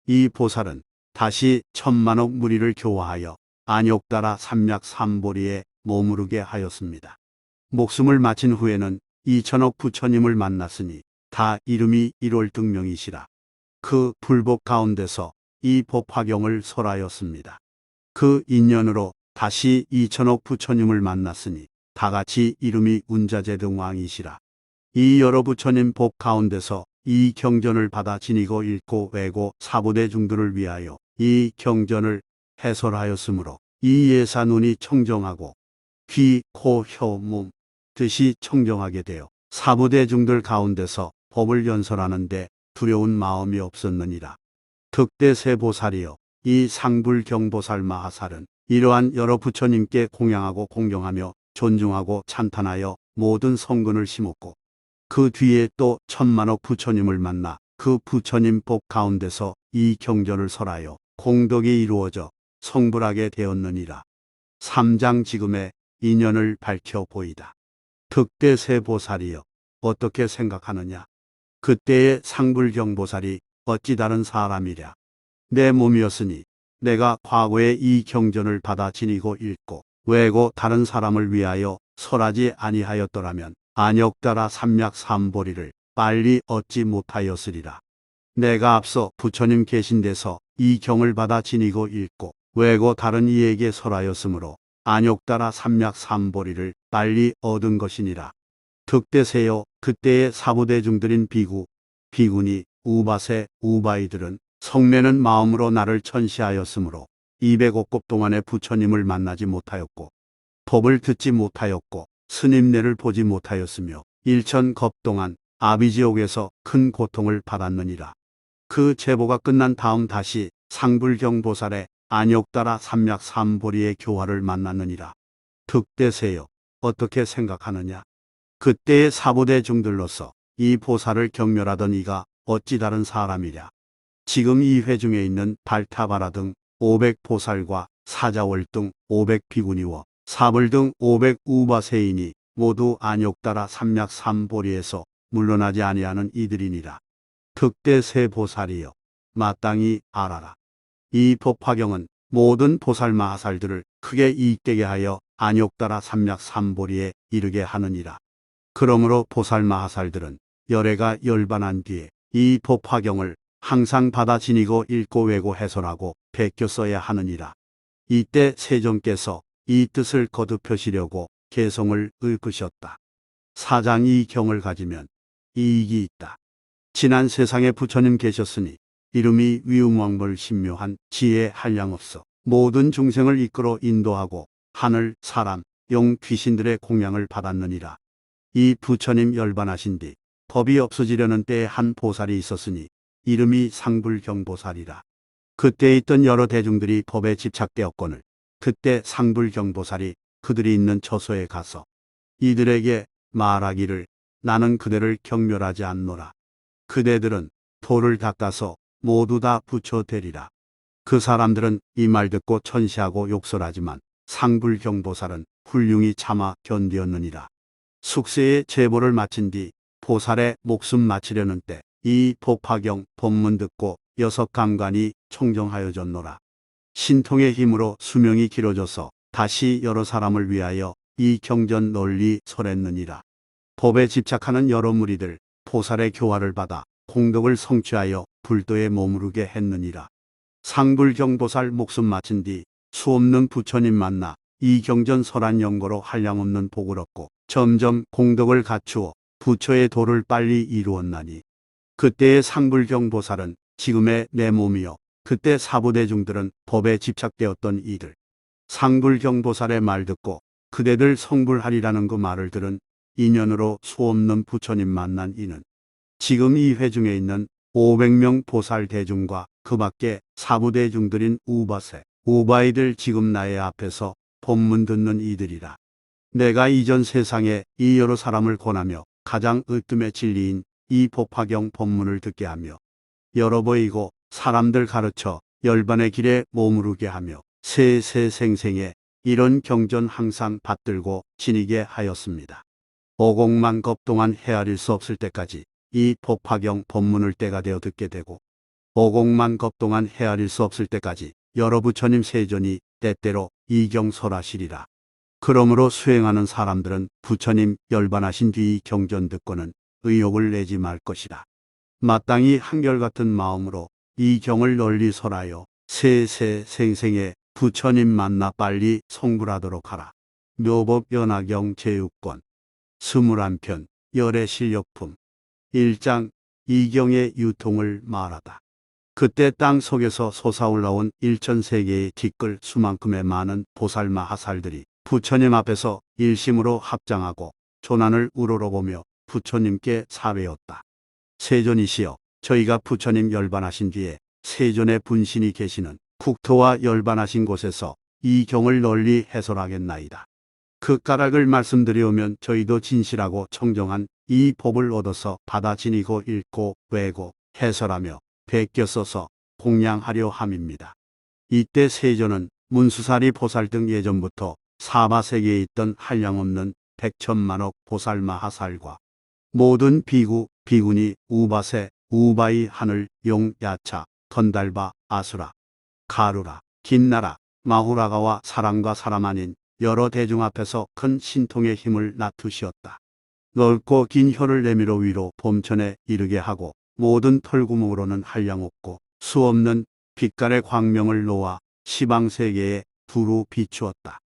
이 보살은 다시 천만억 무리를 교화하여 안욕따라 삼약 삼보리에 머무르게 하였습니다. 목숨을 마친 후에는 2천억 부처님을 만났으니 다 이름이 일월등명이시라. 그 불법 가운데서 이 법화경을 설하였습니다. 그 인연으로 다시 2천억 부처님을 만났으니 다같이 이름이 운자제등왕이시라. 이 여러 부처님 법 가운데서 이 경전을 받아 지니고 읽고 외고 사부대중들을 위하여 이 경전을 해설하였으므로 이 예사 눈이 청정하고 귀, 코, 혀, 몸 뜻이 청정하게 되어 사부대중들 가운데서 법을 연설하는데 두려운 마음이 없었느니라. 득대세 보살이여, 이 상불경보살 마하살은 이러한 여러 부처님께 공양하고 공경하며 존중하고 찬탄하여 모든 성근을 심었고 그 뒤에 또 천만억 부처님을 만나 그 부처님 법 가운데서 이 경전을 설하여 공덕이 이루어져 성불하게 되었느니라. 3장 지금의 인연을 밝혀 보이다. 득대세 보살이여, 어떻게 생각하느냐? 그때의 상불경보살이 어찌 다른 사람이랴. 내 몸이었으니 내가 과거에 이 경전을 받아 지니고 읽고 외고 다른 사람을 위하여 설하지 아니하였더라면 안욕따라 삼약 삼보리를 빨리 얻지 못하였으리라. 내가 앞서 부처님 계신 데서 이 경을 받아 지니고 읽고 외고 다른 이에게 설하였으므로 안욕따라 삼약 삼보리를 빨리 얻은 것이니라. 득대세요, 그때의 사부대중들인 비구, 비구니, 우바세, 우바이들은 성내는 마음으로 나를 천시하였으므로 200억 동안의 부처님을 만나지 못하였고 법을 듣지 못하였고 스님네를 보지 못하였으며 1000겁 동안 아비지옥에서 큰 고통을 받았느니라. 그 제보가 끝난 다음 다시 상불경보살의 안욕따라 삼약 삼보리의 교화를 만났느니라. 득대세요, 어떻게 생각하느냐? 그때의 사부대중들로서 이 보살을 경멸하던 이가 어찌 다른 사람이랴. 지금 이 회중에 있는 발타바라 등 500보살과 사자월 등 500비구니와 사불 등 500우바세인이 모두 안욕따라 삼약 삼보리에서 물러나지 아니하는 이들이니라. 득대세 보살이여, 마땅히 알아라. 이 법화경은 모든 보살 마하살들을 크게 이익되게 하여 안욕따라 삼약 삼보리에 이르게 하느니라. 그러므로 보살 마하살들은 열애가 열반한 뒤에 이 법화경을 항상 받아 지니고 읽고 외고 해설하고 베껴 써야 하느니라. 이때 세종께서 이 뜻을 거듭하시려고 개성을 읊으셨다. 사장이 이 경을 가지면 이익이 있다. 지난 세상에 부처님 계셨으니 이름이 위음왕벌 신묘한 지혜 한량없어 모든 중생을 이끌어 인도하고 하늘, 사람, 영, 귀신들의 공양을 받았느니라. 이 부처님 열반하신 뒤 법이 없어지려는 때에 한 보살이 있었으니 이름이 상불경보살이라. 그때 있던 여러 대중들이 법에 집착되었거늘 그때 상불경보살이 그들이 있는 처소에 가서 이들에게 말하기를 나는 그대를 경멸하지 않노라. 그대들은 돌을 닦아서 모두 다 부처되리라. 그 사람들은 이 말 듣고 천시하고 욕설하지만 상불경보살은 훌륭히 참아 견디었느니라. 숙세의 제보를 마친 뒤 보살의 목숨 마치려는 때 이 법화경 법문 듣고 6강관이 청정하여졌노라. 신통의 힘으로 수명이 길어져서 다시 여러 사람을 위하여 이 경전 널리 설했느니라. 법에 집착하는 여러 무리들 보살의 교화를 받아 공덕을 성취하여 불도에 머무르게 했느니라. 상불경보살 목숨 마친 뒤 수없는 부처님 만나 이 경전 설한 연고로 한량없는 복을 얻고 점점 공덕을 갖추어 부처의 도를 빨리 이루었나니 그때의 상불경보살은 지금의 내 몸이요 그때 사부대중들은 법에 집착되었던 이들 상불경보살의 말 듣고 그대들 성불하리라는 그 말을 들은 인연으로 수없는 부처님 만난 이는 지금 이 회중에 있는 500명 보살 대중과 그 밖에 사부대중들인 우바세, 우바이들 지금 나의 앞에서 법문 듣는 이들이라. 내가 이전 세상에 이 여러 사람을 권하며 가장 으뜸의 진리인 이 법화경 법문을 듣게 하며 여러 보이고 사람들 가르쳐 열반의 길에 머무르게 하며 세세생생에 이런 경전 항상 받들고 지니게 하였습니다. 오곡만 겁 동안 헤아릴 수 없을 때까지 이 법화경 법문을 때가 되어 듣게 되고, 오곡만 겁 동안 헤아릴 수 없을 때까지 여러 부처님 세존이 때때로 이경설하시리라. 그러므로 수행하는 사람들은 부처님 열반하신 뒤 경전 듣고는 의욕을 내지 말 것이다. 마땅히 한결같은 마음으로 이 경을 널리 설하여 세세생생에 부처님 만나 빨리 성불하도록 하라. 묘법 연화경 제6권 21편 열의 실력품 1장 이경의 유통을 말하다. 그때 땅 속에서 솟아올라온 일천세계의 티끌 수만큼의 많은 보살마하살들이 부처님 앞에서 일심으로 합장하고 조난을 우러러보며 부처님께 사외었다. 세존이시여, 저희가 부처님 열반하신 뒤에 세존의 분신이 계시는 국토와 열반하신 곳에서 이 경을 널리 해설하겠나이다. 그 까닭을 말씀드리오면 저희도 진실하고 청정한 이 법을 얻어서 받아 지니고 읽고 외고 해설하며 베껴 써서 공양하려 함입니다. 이때 세존은 문수사리 보살 등 예전부터 사바세계에 있던 한량없는 백천만억 보살마하살과 모든 비구, 비구니, 우바세, 우바이, 하늘, 용, 야차, 건달바, 아수라, 가루라, 긴나라, 마후라가와 사람과 사람 아닌 여러 대중 앞에서 큰 신통의 힘을 나투시었다. 넓고 긴 혀를 내밀어 위로 봄천에 이르게 하고 모든 털구멍으로는 한량없고 수없는 빛깔의 광명을 놓아 시방세계에 두루 비추었다.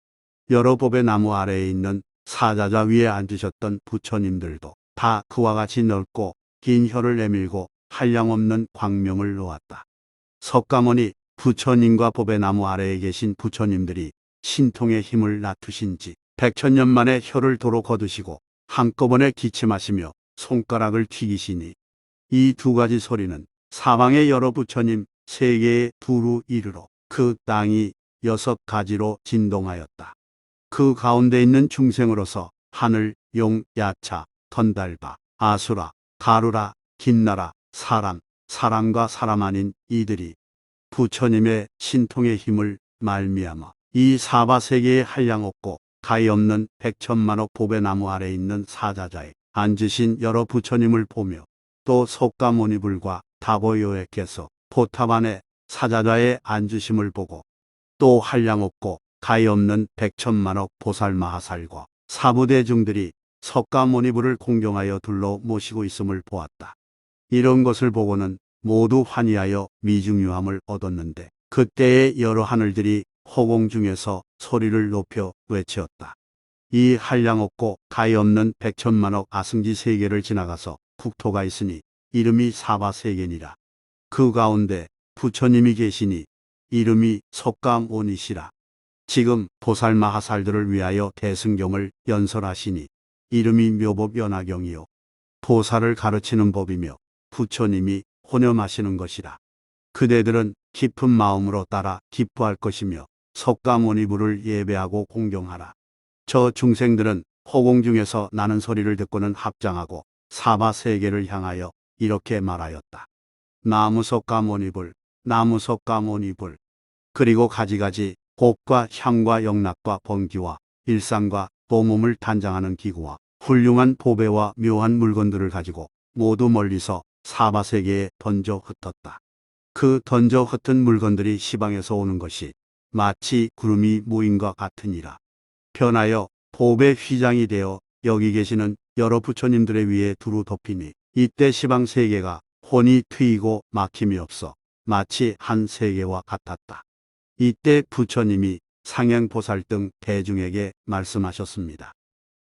여러 법의 나무 아래에 있는 사자자 위에 앉으셨던 부처님들도 다 그와 같이 넓고 긴 혀를 내밀고 한량없는 광명을 놓았다. 석가모니 부처님과 법의 나무 아래에 계신 부처님들이 신통의 힘을 나투신 지 백천년 만에 혀를 도로 거두시고 한꺼번에 기침하시며 손가락을 튀기시니 이 두 가지 소리는 사방의 여러 부처님 세계에 두루 이르러 그 땅이 6가지로 진동하였다. 그 가운데 있는 중생으로서 하늘, 용, 야차, 건달바, 아수라, 가루라, 긴나라, 사람, 사람과 사람 아닌 이들이 부처님의 신통의 힘을 말미암아 이 사바세계에 한량없고 가히 없는 백천만억 법의 나무 아래 있는 사자자에 앉으신 여러 부처님을 보며 또 석가모니불과 다보요에께서 포탑 안에 사자자에 앉으심을 보고 또 한량없고 가히 없는 백천만억 보살마하살과 사부대중들이 석가모니불을 공경하여 둘러 모시고 있음을 보았다. 이런 것을 보고는 모두 환희하여 미중유함을 얻었는데 그때의 여러 하늘들이 허공 중에서 소리를 높여 외치었다. 이 한량없고 가히 없는 백천만억 아승지 세계를 지나가서 국토가 있으니 이름이 사바세계니라. 그 가운데 부처님이 계시니 이름이 석가모니시라. 지금 보살마하살들을 위하여 대승경을 연설하시니 이름이 묘법연화경이요 보살을 가르치는 법이며 부처님이 혼염하시는 것이라. 그대들은 깊은 마음으로 따라 기뻐할 것이며 석가모니불을 예배하고 공경하라. 저 중생들은 허공 중에서 나는 소리를 듣고는 합장하고 사바세계를 향하여 이렇게 말하였다. 나무 석가모니불, 나무 석가모니불. 그리고 가지가지 곡과 향과 영락과 번기와 일상과 또 몸을 단장하는 기구와 훌륭한 보배와 묘한 물건들을 가지고 모두 멀리서 사바세계에 던져 흩었다. 그 던져 흩은 물건들이 시방에서 오는 것이 마치 구름이 모인 것 같으니라. 변하여 보배 휘장이 되어 여기 계시는 여러 부처님들의 위에 두루 덮이니 이때 시방세계가 혼이 트이고 막힘이 없어 마치 한 세계와 같았다. 이때 부처님이 상행보살 등 대중에게 말씀하셨습니다.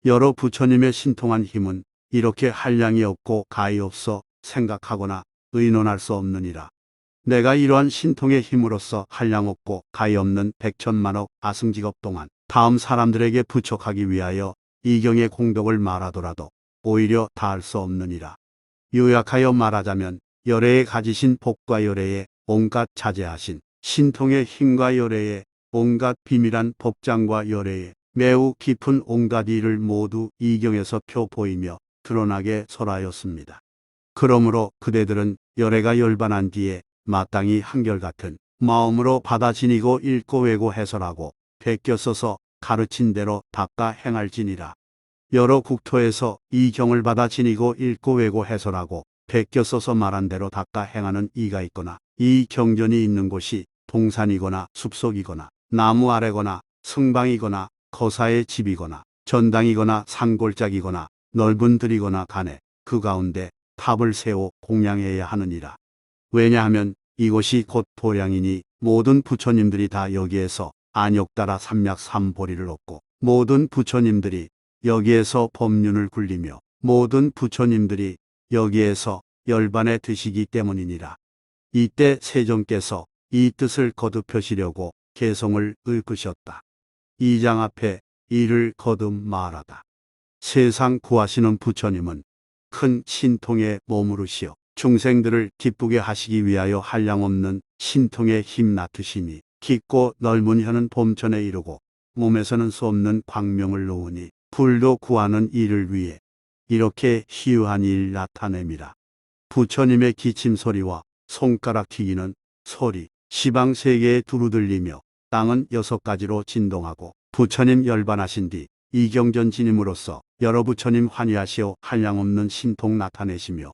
여러 부처님의 신통한 힘은 이렇게 한량이 없고 가히 없어 생각하거나 의논할 수 없느니라. 내가 이러한 신통의 힘으로써 한량 없고 가히 없는 백천만억 아승직업 동안 다음 사람들에게 부척하기 위하여 이경의 공덕을 말하더라도 오히려 다할 수 없느니라. 요약하여 말하자면 열애에 가지신 복과 열애에 온갖 자제하신 신통의 힘과 열애에 온갖 비밀한 법장과 열애에 매우 깊은 온갖 일을 모두 이경에서 펴보이며 드러나게 설하였습니다. 그러므로 그대들은 열애가 열반한 뒤에 마땅히 한결같은 마음으로 받아 지니고 읽고 외고 해설하고 베껴서서 가르친 대로 닦아 행할지니라. 여러 국토에서 이 경을 받아 지니고 읽고 외고 해설하고 베껴서서 말한 대로 닦아 행하는 이가 있거나 이 경전이 있는 곳이 동산이거나 숲속이거나 나무 아래거나 성방이거나 거사의 집이거나 전당이거나 산골짜기거나 넓은 들이거나 간에 그 가운데 탑을 세워 공양해야 하느니라. 왜냐하면 이곳이 곧 도량이니 모든 부처님들이 다 여기에서 안욕따라 삼략삼보리를 얻고 모든 부처님들이 여기에서 법륜을 굴리며 모든 부처님들이 여기에서 열반에 드시기 때문이니라. 이때 세종께서 이 뜻을 거듭하시려고 개성을 읊으셨다. 이 장 앞에 이를 거듭 말하다. 세상 구하시는 부처님은 큰 신통에 머무르시어 중생들을 기쁘게 하시기 위하여 한량없는 신통에 힘나트시니 깊고 넓은 혀는 봄천에 이르고 몸에서는 수 없는 광명을 놓으니 불도 구하는 이를 위해 이렇게 희유한 일 나타냄이라. 부처님의 기침 소리와 손가락 튀기는 소리, 시방 세계에 두루 들리며 땅은 6가지로 진동하고 부처님 열반하신 뒤 이경전 지님으로써 여러 부처님 환희하시어 한량없는 신통 나타내시며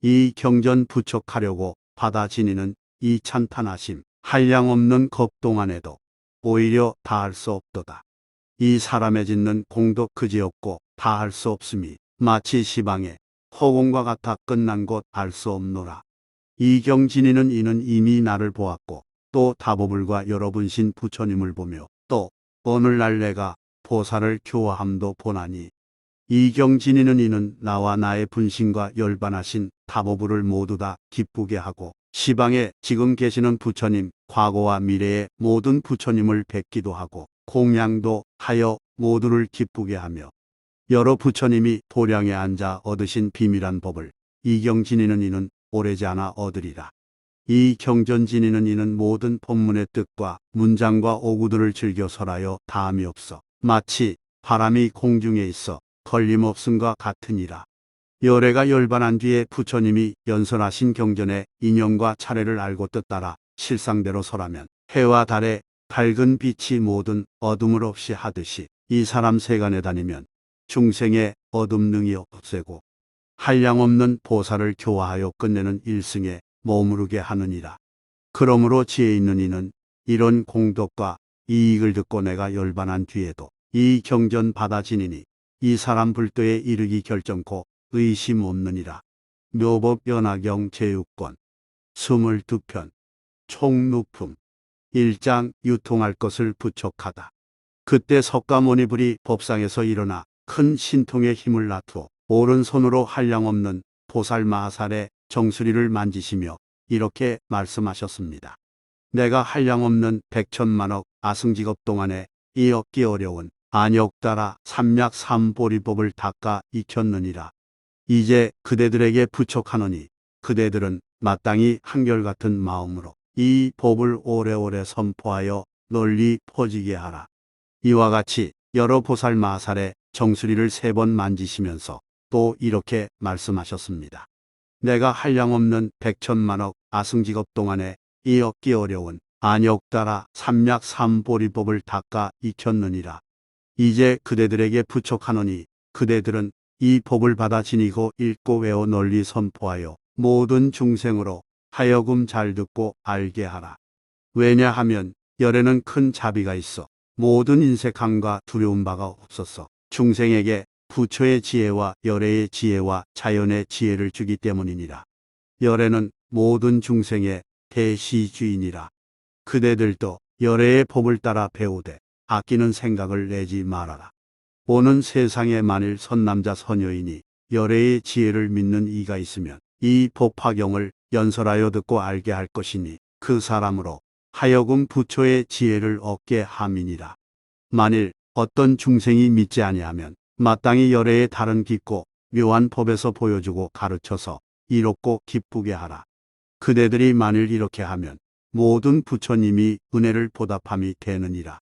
이 경전 부척하려고 받아 지니는 이 찬탄하심 한량없는 겁 동안에도 오히려 다할 수 없도다. 이 사람의 짓는 공도 그지없고 다할 수 없음이 마치 시방에 허공과 같아 끝난 곳 알 수 없노라. 이경진이는 이는 이미 나를 보았고 또 다보불과 여러 분신 부처님을 보며 또 오늘날 내가 보살을 교화함도 보나니 이경진이는 이는 나와 나의 분신과 열반하신 다보불을 모두 다 기쁘게 하고 시방에 지금 계시는 부처님 과거와 미래의 모든 부처님을 뵙기도 하고 공양도 하여 모두를 기쁘게 하며 여러 부처님이 도량에 앉아 얻으신 비밀한 법을 이경진이는 이는 오래지 않아 얻으리라. 이 경전진이는 이는 모든 법문의 뜻과 문장과 오구들을 즐겨 설하여 다함이 없어 마치 바람이 공중에 있어 걸림없음과 같으니라. 열애가 열반한 뒤에 부처님이 연설하신 경전의 인연과 차례를 알고 뜻따라 실상대로 설하면 해와 달의 밝은 빛이 모든 어둠을 없이 하듯이 이 사람 세간에 다니면 중생의 어둠 능이 없애고 한량없는 보살을 교화하여 끝내는 일승에 머무르게 하느니라. 그러므로 지혜 있는 이는 이런 공덕과 이익을 듣고 내가 열반한 뒤에도 이 경전 받아 지니니 이 사람 불도에 이르기 결정코 의심 없느니라. 묘법 연화경 제6권 22편 총루품 1장 유통할 것을 부척하다. 그때 석가모니불이 법상에서 일어나 큰 신통의 힘을 나투어 오른손으로 한량없는 보살마하살의 정수리를 만지시며 이렇게 말씀하셨습니다. 내가 한량없는 백천만억 아승직업 동안에 이 얻기 어려운 안욕따라 삼략삼보리법을 닦아 익혔느니라. 이제 그대들에게 부척하노니 그대들은 마땅히 한결같은 마음으로 이 법을 오래오래 선포하여 널리 퍼지게 하라. 이와 같이 여러 보살마하살의 정수리를 3번 만지시면서 또 이렇게 말씀하셨습니다. 내가 한량없는 백천만억 아승직업 동안에 이 얻기 어려운 안욕따라 삼략삼보리법을 닦아 익혔느니라. 이제 그대들에게 부척하노니 그대들은 이 법을 받아 지니고 읽고 외워 널리 선포하여 모든 중생으로 하여금 잘 듣고 알게 하라. 왜냐하면 열에는 큰 자비가 있어 모든 인색함과 두려운 바가 없어서 중생에게 부처의 지혜와 열애의 지혜와 자연의 지혜를 주기 때문이니라. 열애는 모든 중생의 대시주인이라. 그대들도 열애의 법을 따라 배우되 아끼는 생각을 내지 말아라. 오는 세상에 만일 선남자 선여인이 열애의 지혜를 믿는 이가 있으면 이 법화경을 연설하여 듣고 알게 할 것이니 그 사람으로 하여금 부처의 지혜를 얻게 함이니라. 만일 어떤 중생이 믿지 아니하면 마땅히 열애의 다른 깊고 묘한 법에서 보여주고 가르쳐서 이롭고 기쁘게 하라. 그대들이 만일 이렇게 하면 모든 부처님이 은혜를 보답함이 되느니라.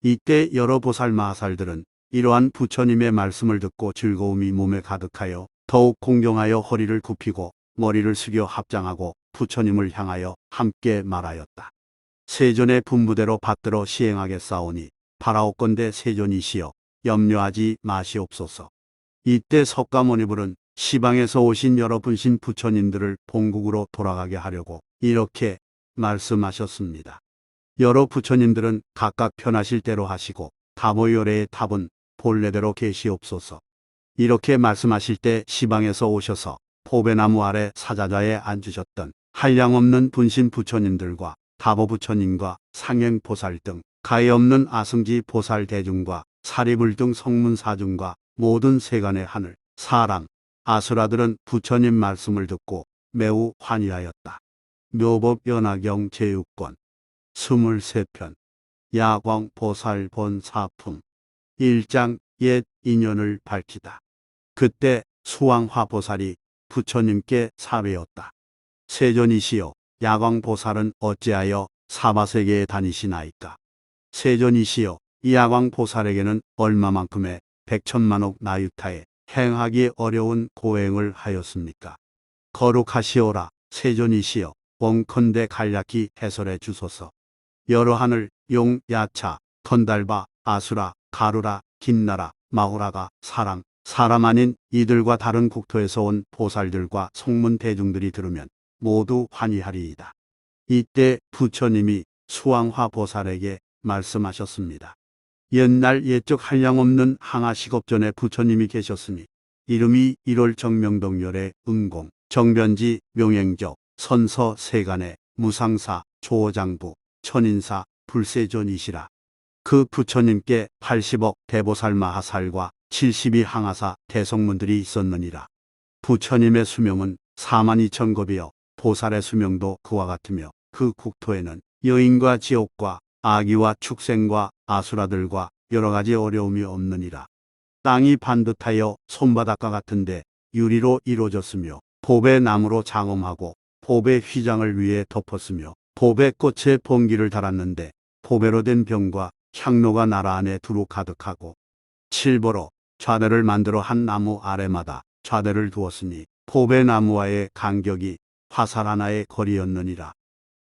이때 여러 보살마하살들은 이러한 부처님의 말씀을 듣고 즐거움이 몸에 가득하여 더욱 공경하여 허리를 굽히고 머리를 숙여 합장하고 부처님을 향하여 함께 말하였다. 세존의 분부대로 받들어 시행하겠사오니 바라옵건대 세존이시여 염려하지 마시옵소서. 이때 석가모니불은 시방에서 오신 여러 분신 부처님들을 본국으로 돌아가게 하려고 이렇게 말씀하셨습니다. 여러 부처님들은 각각 편하실 대로 하시고 다모열애의 답은 본래대로 계시옵소서. 이렇게 말씀하실 때 시방에서 오셔서 포배나무 아래 사자좌에 앉으셨던 한량없는 분신 부처님들과 다보 부처님과 상행보살 등 가히 없는 아승지 보살 대중과 사리불 등 성문사중과 모든 세간의 하늘, 사람, 아수라들은 부처님 말씀을 듣고 매우 환희하였다. 묘법연화경 제6권 23편 야광보살 본사품 1장 옛 인연을 밝히다. 그때 수왕화보살이 부처님께 사회였다. 세존이시여 야광보살은 어찌하여 사바세계에 다니시나이까. 세존이시여 이 야광보살에게는 얼마만큼의 백천만억 나유타에 행하기 어려운 고행을 하였습니까. 거룩하시오라. 세존이시여 원컨대 간략히 해설해 주소서. 여러 하늘, 용, 야차, 건달바, 아수라, 가루라, 김나라, 마호라가 사람 아닌 이들과 다른 국토에서 온 보살들과 성문 대중들이 들으면 모두 환희하리이다. 이때 부처님이 수왕화 보살에게 말씀하셨습니다. 옛날 옛적 한량없는 항아식업전에 부처님이 계셨으니 이름이 1월 정명동열의 응공, 정변지, 명행적, 선서 세간의 무상사, 조어장부, 천인사, 불세존이시라. 그 부처님께 80억 대보살 마하살과 72 항아사 대성문들이 있었느니라. 부처님의 수명은 42,000겁이여 보살의 수명도 그와 같으며 그 국토에는 여인과 지옥과 아기와 축생과 아수라들과 여러가지 어려움이 없느니라. 땅이 반듯하여 손바닥과 같은데 유리로 이루어졌으며 보배 나무로 장엄하고 보배 휘장을 위에 덮었으며 보배 꽃에 봉기를 달았는데 보배로 된 병과 향로가 나라 안에 두루 가득하고 칠보로 좌대를 만들어 한 나무 아래마다 좌대를 두었으니 보배나무와의 간격이 화살 하나의 거리였느니라.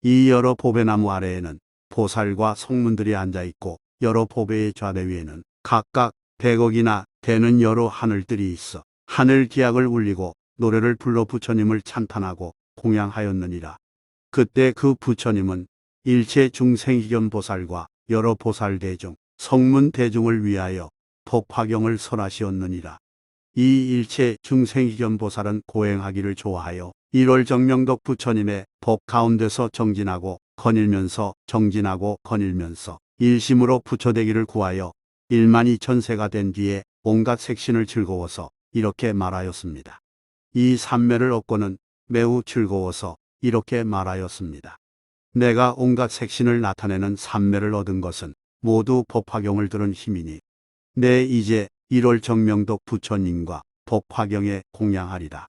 이 여러 보배나무 아래에는 보살과 성문들이 앉아있고 여러 보배의 좌대 위에는 각각 100억이나 되는 여러 하늘들이 있어 하늘 기악을 울리고 노래를 불러 부처님을 찬탄하고 공양하였느니라. 그때 그 부처님은 일체 중생희견 보살과 여러 보살 대중, 성문 대중을 위하여 법화경을 설하시었느니라. 이 일체 중생희견 보살은 고행하기를 좋아하여 1월 정명덕 부처님의 법 가운데서 정진하고 거닐면서 정진하고 거닐면서 일심으로 부처되기를 구하여 12,000세가 된 뒤에 온갖 색신을 즐거워서 이렇게 말하였습니다. 이 삼매를 얻고는 매우 즐거워서 이렇게 말하였습니다. 내가 온갖 색신을 나타내는 삼매를 얻은 것은 모두 법화경을 들은 힘이니 내 이제 1월 정명덕 부처님과 법화경에 공양하리라.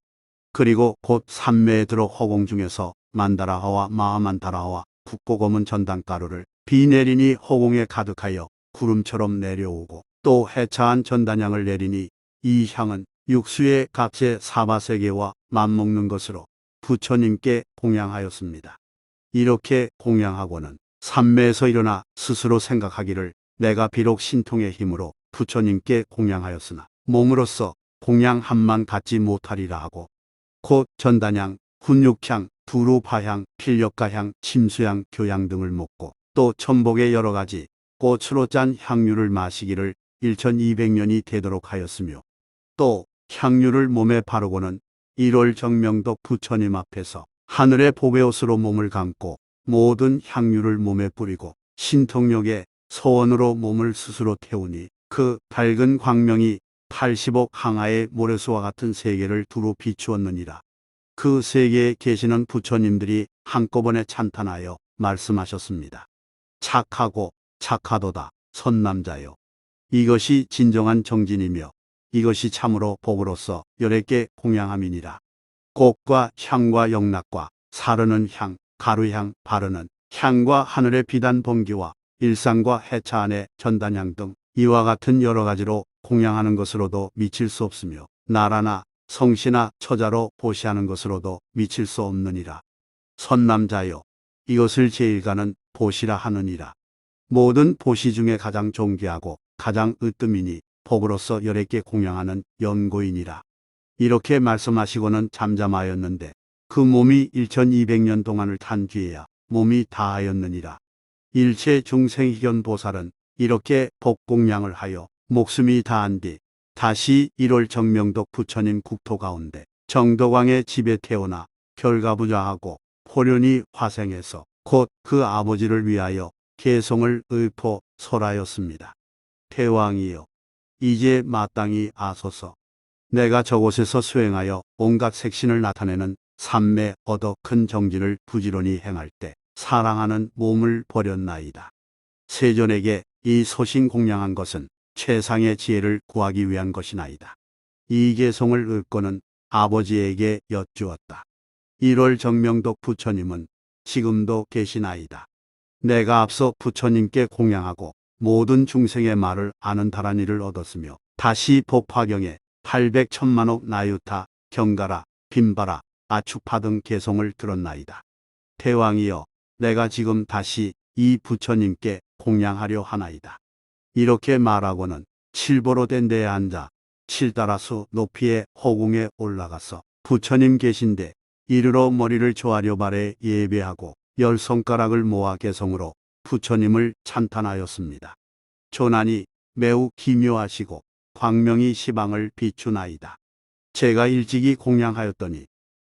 그리고 곧 삼매에 들어 허공 중에서 만다라화와 마하만다라화와 굵고 검은 전당가루를 비 내리니 허공에 가득하여 구름처럼 내려오고 또 해차한 전단향을 내리니 이 향은 육수의 각제 사바세계와 맞먹는 것으로 부처님께 공양하였습니다. 이렇게 공양하고는 삼매에서 일어나 스스로 생각하기를 내가 비록 신통의 힘으로 부처님께 공양하였으나 몸으로서 공양 한만 갖지 못하리라 하고 곧 전단향, 훈육향, 두루파향, 필력가향, 침수향, 교향 등을 먹고 또 천복의 여러 가지 꽃으로 짠 향유를 마시기를 1200년이 되도록 하였으며 또 향유를 몸에 바르고는 1월 정명덕 부처님 앞에서 하늘의 보배옷으로 몸을 감고 모든 향유를 몸에 뿌리고 신통력의 소원으로 몸을 스스로 태우니 그 밝은 광명이 80억 항아의 모래수와 같은 세계를 두루 비추었느니라. 그 세계에 계시는 부처님들이 한꺼번에 찬탄하여 말씀하셨습니다. 착하고 착하도다 선남자여. 이것이 진정한 정진이며 이것이 참으로 복으로서 열애께 공양함이니라. 꽃과 향과 영락과 사르는 향, 가루향, 바르는 향과 하늘의 비단 번기와 일상과 해차 안의 전단향 등 이와 같은 여러 가지로 공양하는 것으로도 미칠 수 없으며 나라나 성시나 처자로 보시하는 것으로도 미칠 수 없느니라. 선남자여 이것을 제일가는 보시라 하느니라. 모든 보시 중에 가장 존귀하고 가장 으뜸이니 복으로서 열애께 공양하는 연고이니라. 이렇게 말씀하시고는 잠잠하였는데 그 몸이 1200년 동안을 탄 뒤에야 몸이 다하였느니라. 일체 중생희견 보살은 이렇게 복공양을 하여 목숨이 다한 뒤 다시 1월 정명덕 부처님 국토 가운데 정덕왕의 집에 태어나 결가부좌하고 호련히 화생해서 곧 그 아버지를 위하여 개성을 의포 설하였습니다. 태왕이여, 이제 마땅히 아소서. 내가 저곳에서 수행하여 온갖 색신을 나타내는 삼매 얻어 큰 정진을 부지런히 행할 때 사랑하는 몸을 버렸나이다. 세존에게 이 소신 공양한 것은 최상의 지혜를 구하기 위한 것이나이다. 이 개성을 읊고는 아버지에게 여쭈었다. 1월 정명덕 부처님은 지금도 계시나이다. 내가 앞서 부처님께 공양하고 모든 중생의 말을 아는 다란이를 얻었으며 다시 법화경에 800천만억 나유타, 경가라, 빈바라, 아축파 등 개성을 들었나이다. 대왕이여, 내가 지금 다시 이 부처님께 공양하려 하나이다. 이렇게 말하고는 칠보로 된 데에 앉아 7다라수 높이의 허공에 올라가서 부처님 계신데 이르러 머리를 조아려 발에 예배하고 10손가락을 모아 개성으로 부처님을 찬탄하였습니다. 조난이 매우 기묘하시고 광명이 시방을 비추나이다. 제가 일찍이 공양하였더니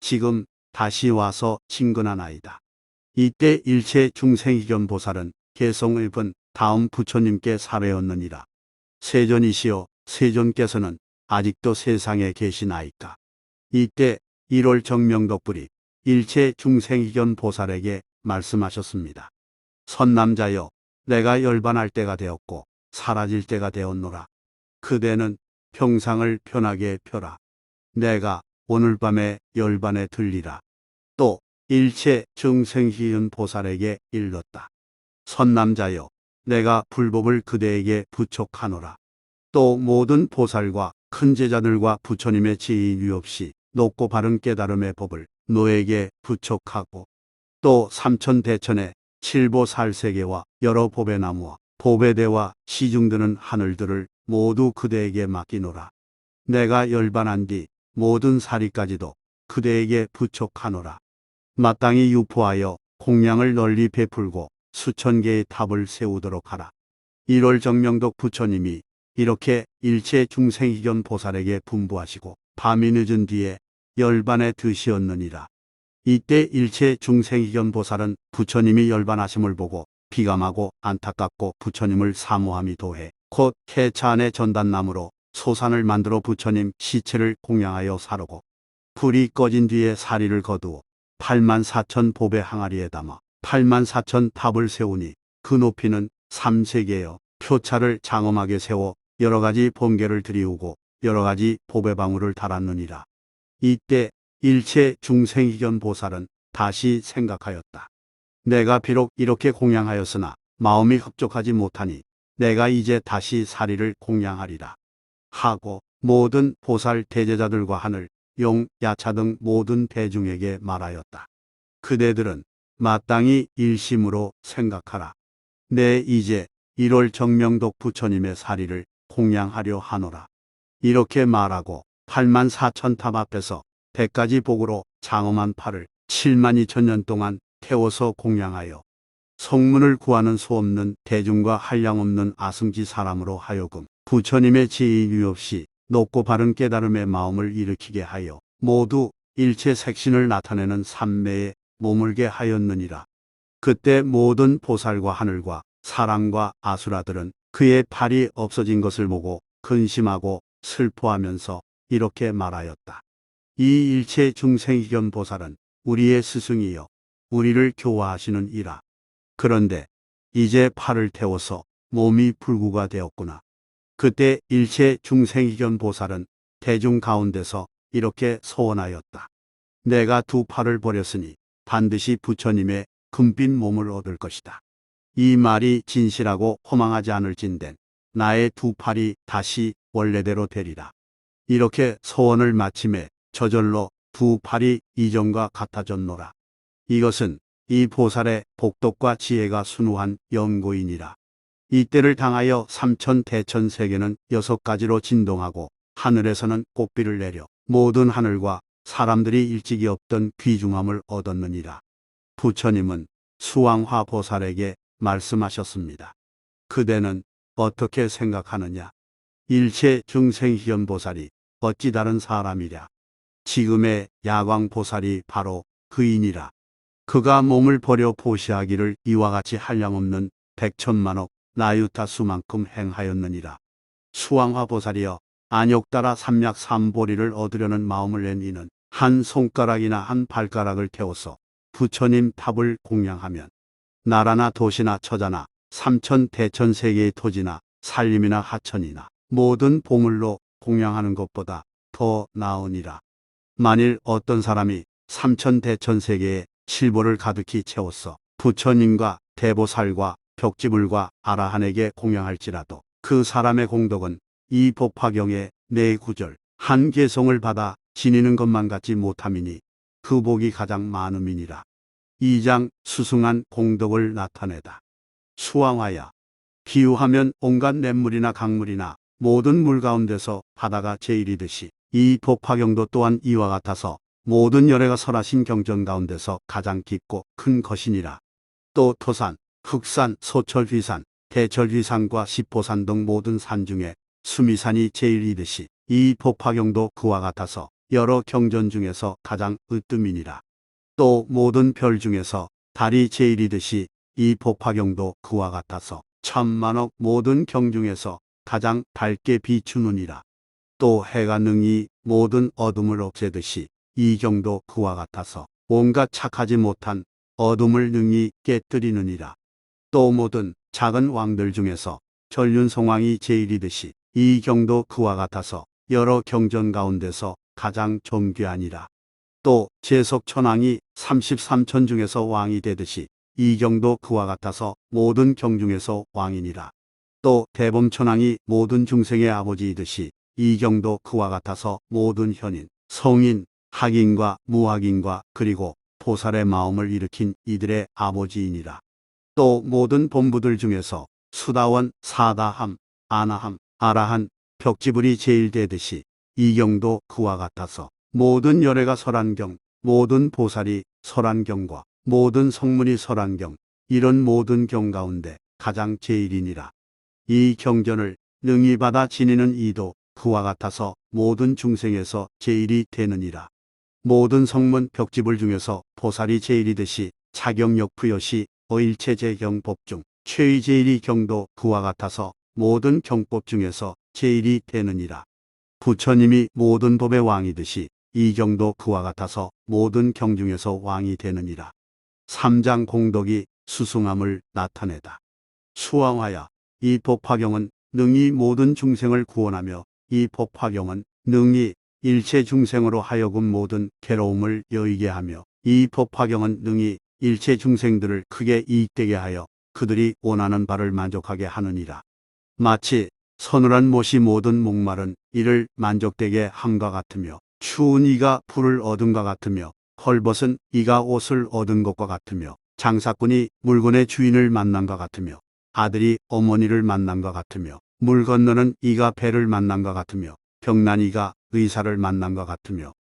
지금 다시 와서 친근하나이다. 이때 일체 중생희견 보살은 개성을 본 다음 부처님께 사례였느니라. 세존이시여, 세존께서는 아직도 세상에 계시나이까. 이때 1월 정명덕불이 일체 중생희견 보살에게 말씀하셨습니다. 선남자여, 내가 열반할 때가 되었고 사라질 때가 되었노라. 그대는 평상을 편하게 펴라. 내가 오늘 밤에 열반에 들리라. 또 일체 중생희견 보살에게 일렀다. 선남자여, 내가 불법을 그대에게 부촉하노라. 또 모든 보살과 큰 제자들과 부처님의 지위 없이 높고 바른 깨달음의 법을 너에게 부촉하고 또 삼천대천의 칠보살세계와 여러 법의 나무와 법의 대와 시중드는 하늘들을 모두 그대에게 맡기노라. 내가 열반한 뒤 모든 사리까지도 그대에게 부촉하노라. 마땅히 유포하여 공양을 널리 베풀고 수천 개의 탑을 세우도록 하라. 1월 정명덕 부처님이 이렇게 일체 중생희견 보살에게 분부하시고 밤이 늦은 뒤에 열반에 드시었느니라. 이때 일체 중생희견 보살은 부처님이 열반하심을 보고 비감하고 안타깝고 부처님을 사모함이 도해 곧 해차 안에 전단나무로 소산을 만들어 부처님 시체를 공양하여 사르고 불이 꺼진 뒤에 사리를 거두어 84,000 보배 항아리에 담아 84,000 탑을 세우니 그 높이는 3세계여 표차를 장엄하게 세워 여러가지 번개를 들이우고 여러가지 보배방울을 달았느니라. 이때 일체 중생희견 보살은 다시 생각하였다. 내가 비록 이렇게 공양하였으나 마음이 흡족하지 못하니 내가 이제 다시 사리를 공양하리라 하고 모든 보살 대제자들과 하늘, 용, 야차 등 모든 대중에게 말하였다. 그대들은 마땅히 일심으로 생각하라. 내 이제 1월 정명덕 부처님의 사리를 공양하려 하노라. 이렇게 말하고 84,000 탑 앞에서 100가지 복으로 장엄한 팔을 72,000년 동안 태워서 공양하여 성문을 구하는 수 없는 대중과 한량없는 아승지 사람으로 하여금 부처님의 지위 없이 높고 바른 깨달음의 마음을 일으키게 하여 모두 일체 색신을 나타내는 삼매에 머물게 하였느니라. 그때 모든 보살과 하늘과 사람과 아수라들은 그의 팔이 없어진 것을 보고 근심하고 슬퍼하면서 이렇게 말하였다. 이 일체 중생희견 보살은 우리의 스승이여 우리를 교화하시는 이라. 그런데 이제 팔을 태워서 몸이 불구가 되었구나. 그때 일체 중생희견 보살은 대중 가운데서 이렇게 소원하였다. 내가 두 팔을 버렸으니 반드시 부처님의 금빛 몸을 얻을 것이다. 이 말이 진실하고 허망하지 않을진된 나의 두 팔이 다시 원래대로 되리라. 이렇게 소원을 마침에 저절로 두 팔이 이전과 같아졌노라. 이것은 이 보살의 복덕과 지혜가 순후한 연고이니라. 이때를 당하여 삼천 대천 세계는 6가지로 진동하고 하늘에서는 꽃비를 내려 모든 하늘과 사람들이 일찍이 없던 귀중함을 얻었느니라. 부처님은 수왕화 보살에게 말씀하셨습니다. 그대는 어떻게 생각하느냐? 일체 중생희연 보살이 어찌 다른 사람이랴? 지금의 야광 보살이 바로 그이니라. 그가 몸을 버려 보시하기를 이와 같이 한량없는 백천만억 나유타 수만큼 행하였느니라. 수왕화 보살이여, 안욕따라 삼약 삼보리를 얻으려는 마음을 낸 이는 한 손가락이나 한 발가락을 태워서 부처님 탑을 공양하면 나라나 도시나 처자나 삼천 대천 세계의 토지나 산림이나 하천이나 모든 보물로 공양하는 것보다 더 나으니라. 만일 어떤 사람이 삼천 대천 세계에 실보를 가득히 채웠어 부처님과 대보살과 벽지불과 아라한에게 공양할지라도 그 사람의 공덕은 이 법화경의 네 구절 한 개송을 받아 지니는 것만 같지 못함이니 그 복이 가장 많음이니라. 2장 수승한 공덕을 나타내다. 수왕화야, 비유하면 온갖 냇물이나 강물이나 모든 물 가운데서 바다가 제일이듯이 이 법화경도 또한 이와 같아서 모든 열애가 설하신 경전 가운데서 가장 깊고 큰 것이니라. 또 토산, 흑산, 소철휘산, 대철휘산과 십보산 등 모든 산 중에 수미산이 제일이듯이 이 법화경도 그와 같아서 여러 경전 중에서 가장 으뜸이니라. 또 모든 별 중에서 달이 제일이듯이 이 법화경도 그와 같아서 천만억 모든 경 중에서 가장 밝게 비추느니라. 또 해가 능히 모든 어둠을 없애듯이 이 경도 그와 같아서 온갖 착하지 못한 어둠을 능히 깨뜨리느니라. 또 모든 작은 왕들 중에서 전륜성왕이 제일이듯이 이 경도 그와 같아서 여러 경전 가운데서 가장 존귀하니라. 또 제석천왕이 33천 중에서 왕이 되듯이 이 경도 그와 같아서 모든 경 중에서 왕이니라. 또 대범천왕이 모든 중생의 아버지이듯이 이 경도 그와 같아서 모든 현인, 성인, 학인과 무학인과 그리고 보살의 마음을 일으킨 이들의 아버지이니라. 또 모든 본부들 중에서 수다원, 사다함, 아나함, 아라한, 벽지불이 제일 되듯이 이 경도 그와 같아서 모든 열애가 설한 경, 모든 보살이 설한 경과 모든 성문이 설한 경, 이런 모든 경 가운데 가장 제일이니라. 이 경전을 능히 받아 지니는 이도 그와 같아서 모든 중생에서 제일이 되느니라. 모든 성문 벽지불 중에서 보살이 제일이듯이 차경역부여시 어일체제경 법중 최의제일이 경도 그와 같아서 모든 경법 중에서 제일이 되느니라. 부처님이 모든 법의 왕이듯이 이 경도 그와 같아서 모든 경 중에서 왕이 되느니라. 3장 공덕이 수승함을 나타내다. 수왕화야, 이 법화경은 능히 모든 중생을 구원하며 이 법화경은 능히 일체 중생으로 하여금 모든 괴로움을 여의게 하며 이 법화경은 능히 일체 중생들을 크게 이익되게 하여 그들이 원하는 바를 만족하게 하느니라. 마치 서늘한 못이 모든 목마른 이를 만족되게 함과 같으며 추운 이가 불을 얻음과 같으며 헐벗은 이가 옷을 얻은 것과 같으며 장사꾼이 물건의 주인을 만난과 같으며 아들이 어머니를 만난과 같으며 물 건너는 이가 배를 만난과 같으며 병난 이가 의사를 만난과 같으며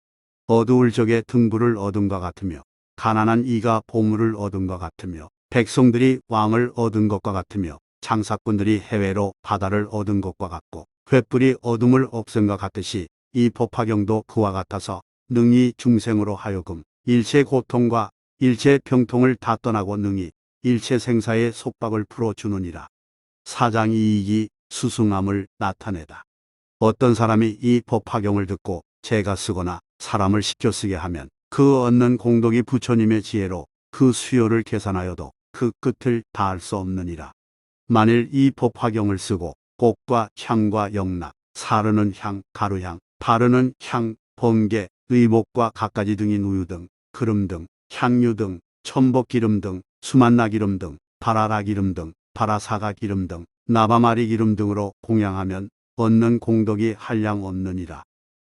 어두울 적에 등불을 얻음과 같으며 가난한 이가 보물을 얻음과 같으며 백성들이 왕을 얻은 것과 같으며 장사꾼들이 해외로 바다를 얻은 것과 같고 횃불이 어둠을 없앤 것 같듯이 이 법화경도 그와 같아서 능히 중생으로 하여금 일체 고통과 일체 병통을 다 떠나고 능히 일체 생사의 속박을 풀어주느니라. 4장 이익이 수승함을 나타내다. 어떤 사람이 이 법화경을 듣고 제가 쓰거나 사람을 시켜 쓰게 하면 그 얻는 공덕이 부처님의 지혜로 그 수요를 계산하여도 그 끝을 다할 수 없느니라. 만일 이 법화경을 쓰고 꽃과 향과 영락, 사르는 향, 가루향, 바르는 향, 번개, 의복과 갖가지 등인 우유 등, 기름 등, 향유 등, 천복기름 등, 수만나기름 등, 바라라기름 등, 바라사가기름 등, 나바마리기름 등으로 공양하면 얻는 공덕이 한량 없느니라.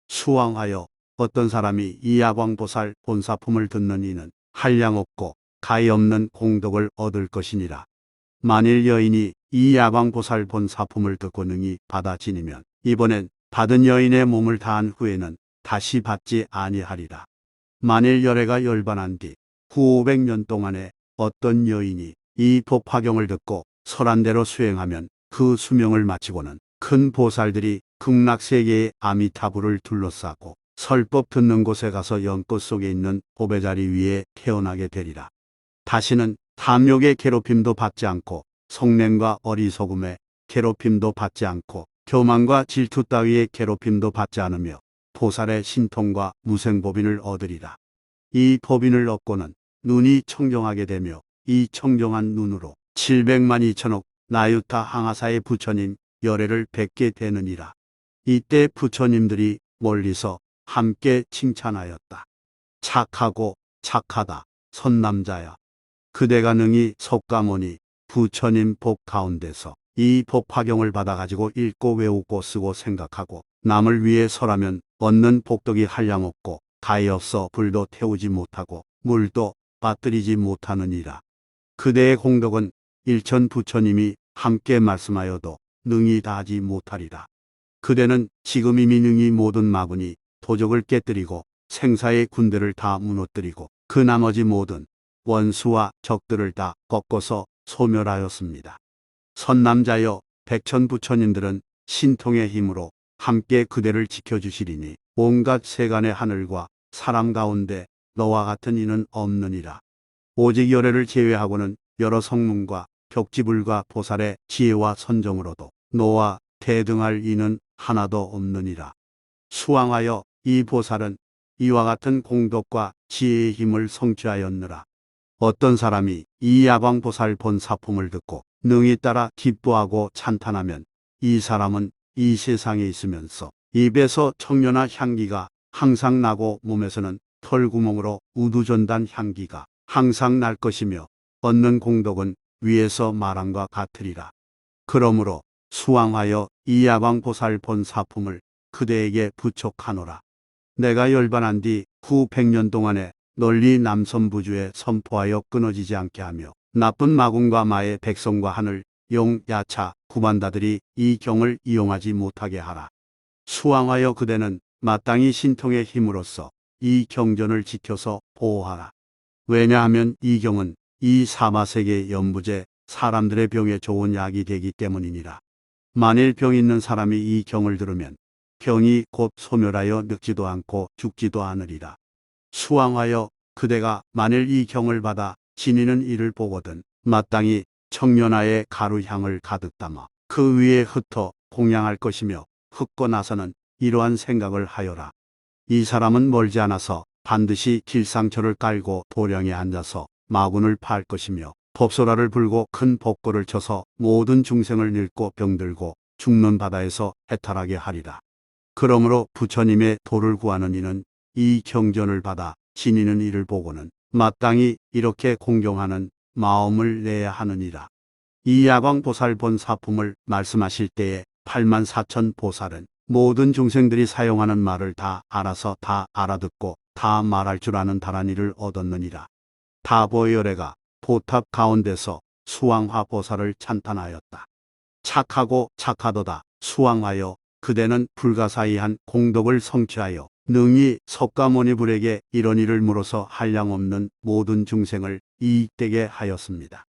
수왕하여 어떤 사람이 이 야광보살 본사품을 듣는 이는 한량 없고 가히 없는 공덕을 얻을 것이니라. 만일 여인이 이 야광보살 본 사품을 듣고 능히 받아 지니면 이번엔 받은 여인의 몸을 다한 후에는 다시 받지 아니하리라. 만일 열애가 열반한 뒤 후 500년 동안에 어떤 여인이 이 법화경을 듣고 설한대로 수행하면 그 수명을 마치고는 큰 보살들이 극락세계의 아미타불을 둘러싸고 설법 듣는 곳에 가서 연꽃 속에 있는 보배 자리 위에 태어나게 되리라. 다시는 탐욕의 괴롭힘도 받지 않고 성냄과 어리석음의 괴롭힘도 받지 않고 교만과 질투 따위의 괴롭힘도 받지 않으며 보살의 신통과 무생법인을 얻으리라. 이 법인을 얻고는 눈이 청정하게 되며 이 청정한 눈으로 700만 2천억 나유타 항아사의 부처님 열애를 뵙게 되느니라. 이때 부처님들이 멀리서 함께 칭찬하였다. 착하고 착하다 선남자야. 그대가 능히 석가모니 부처님 법 가운데서 이 법화경을 받아가지고 읽고 외우고 쓰고 생각하고 남을 위해 설하면 얻는 복덕이 한량없고 가히 없어 불도 태우지 못하고 물도 빠뜨리지 못하느니라. 그대의 공덕은 일천 부처님이 함께 말씀하여도 능히 다하지 못하리라. 그대는 지금 이미 능히 모든 마군이 도적을 깨뜨리고 생사의 군대를 다 무너뜨리고 그 나머지 모든 원수와 적들을 다 꺾어서 소멸하였습니다. 선남자여, 백천 부처님들은 신통의 힘으로 함께 그대를 지켜주시리니 온갖 세간의 하늘과 사람 가운데 너와 같은 이는 없느니라. 오직 열애를 제외하고는 여러 성문과 벽지불과 보살의 지혜와 선정으로도 너와 대등할 이는 하나도 없느니라. 수왕하여 이 보살은 이와 같은 공덕과 지혜의 힘을 성취하였느라. 어떤 사람이 이 야광보살 본 사품을 듣고 능히 따라 기뻐하고 찬탄하면 이 사람은 이 세상에 있으면서 입에서 청년화 향기가 항상 나고 몸에서는 털구멍으로 우두전단 향기가 항상 날 것이며 얻는 공덕은 위에서 말함과 같으리라. 그러므로 수왕하여 이 야광보살 본 사품을 그대에게 부촉하노라. 내가 열반한 뒤 후 100년 동안에 널리 남선부주에 선포하여 끊어지지 않게 하며 나쁜 마군과 마의 백성과 하늘, 용, 야차, 구반다들이 이 경을 이용하지 못하게 하라. 수왕하여 그대는 마땅히 신통의 힘으로써 이 경전을 지켜서 보호하라. 왜냐하면 이 경은 이 사마세계의 연부제 사람들의 병에 좋은 약이 되기 때문이니라. 만일 병 있는 사람이 이 경을 들으면 병이 곧 소멸하여 늙지도 않고 죽지도 않으리라. 수왕하여 그대가 만일 이 경을 받아 지니는 이를 보거든 마땅히 청년화의 가루향을 가득 담아 그 위에 흩어 공양할 것이며 흩고 나서는 이러한 생각을 하여라. 이 사람은 멀지 않아서 반드시 길상초를 깔고 도량에 앉아서 마군을 팔 것이며 법소라를 불고 큰 법고를 쳐서 모든 중생을 늙고 병들고 죽는 바다에서 해탈하게 하리라. 그러므로 부처님의 도를 구하는 이는 이 경전을 받아 지니는 이를 보고는 마땅히 이렇게 공경하는 마음을 내야 하느니라. 이 야광보살 본 사품을 말씀하실 때에 84,000 보살은 모든 중생들이 사용하는 말을 다 알아서 다 알아듣고 다 말할 줄 아는 다란이를 얻었느니라. 다보열애가 보탑 가운데서 수왕화 보살을 찬탄하였다. 착하고 착하도다. 수왕하여 그대는 불가사의한 공덕을 성취하여 능히 석가모니불에게 이런 일을 물어서 한량없는 모든 중생을 이익되게 하였습니다.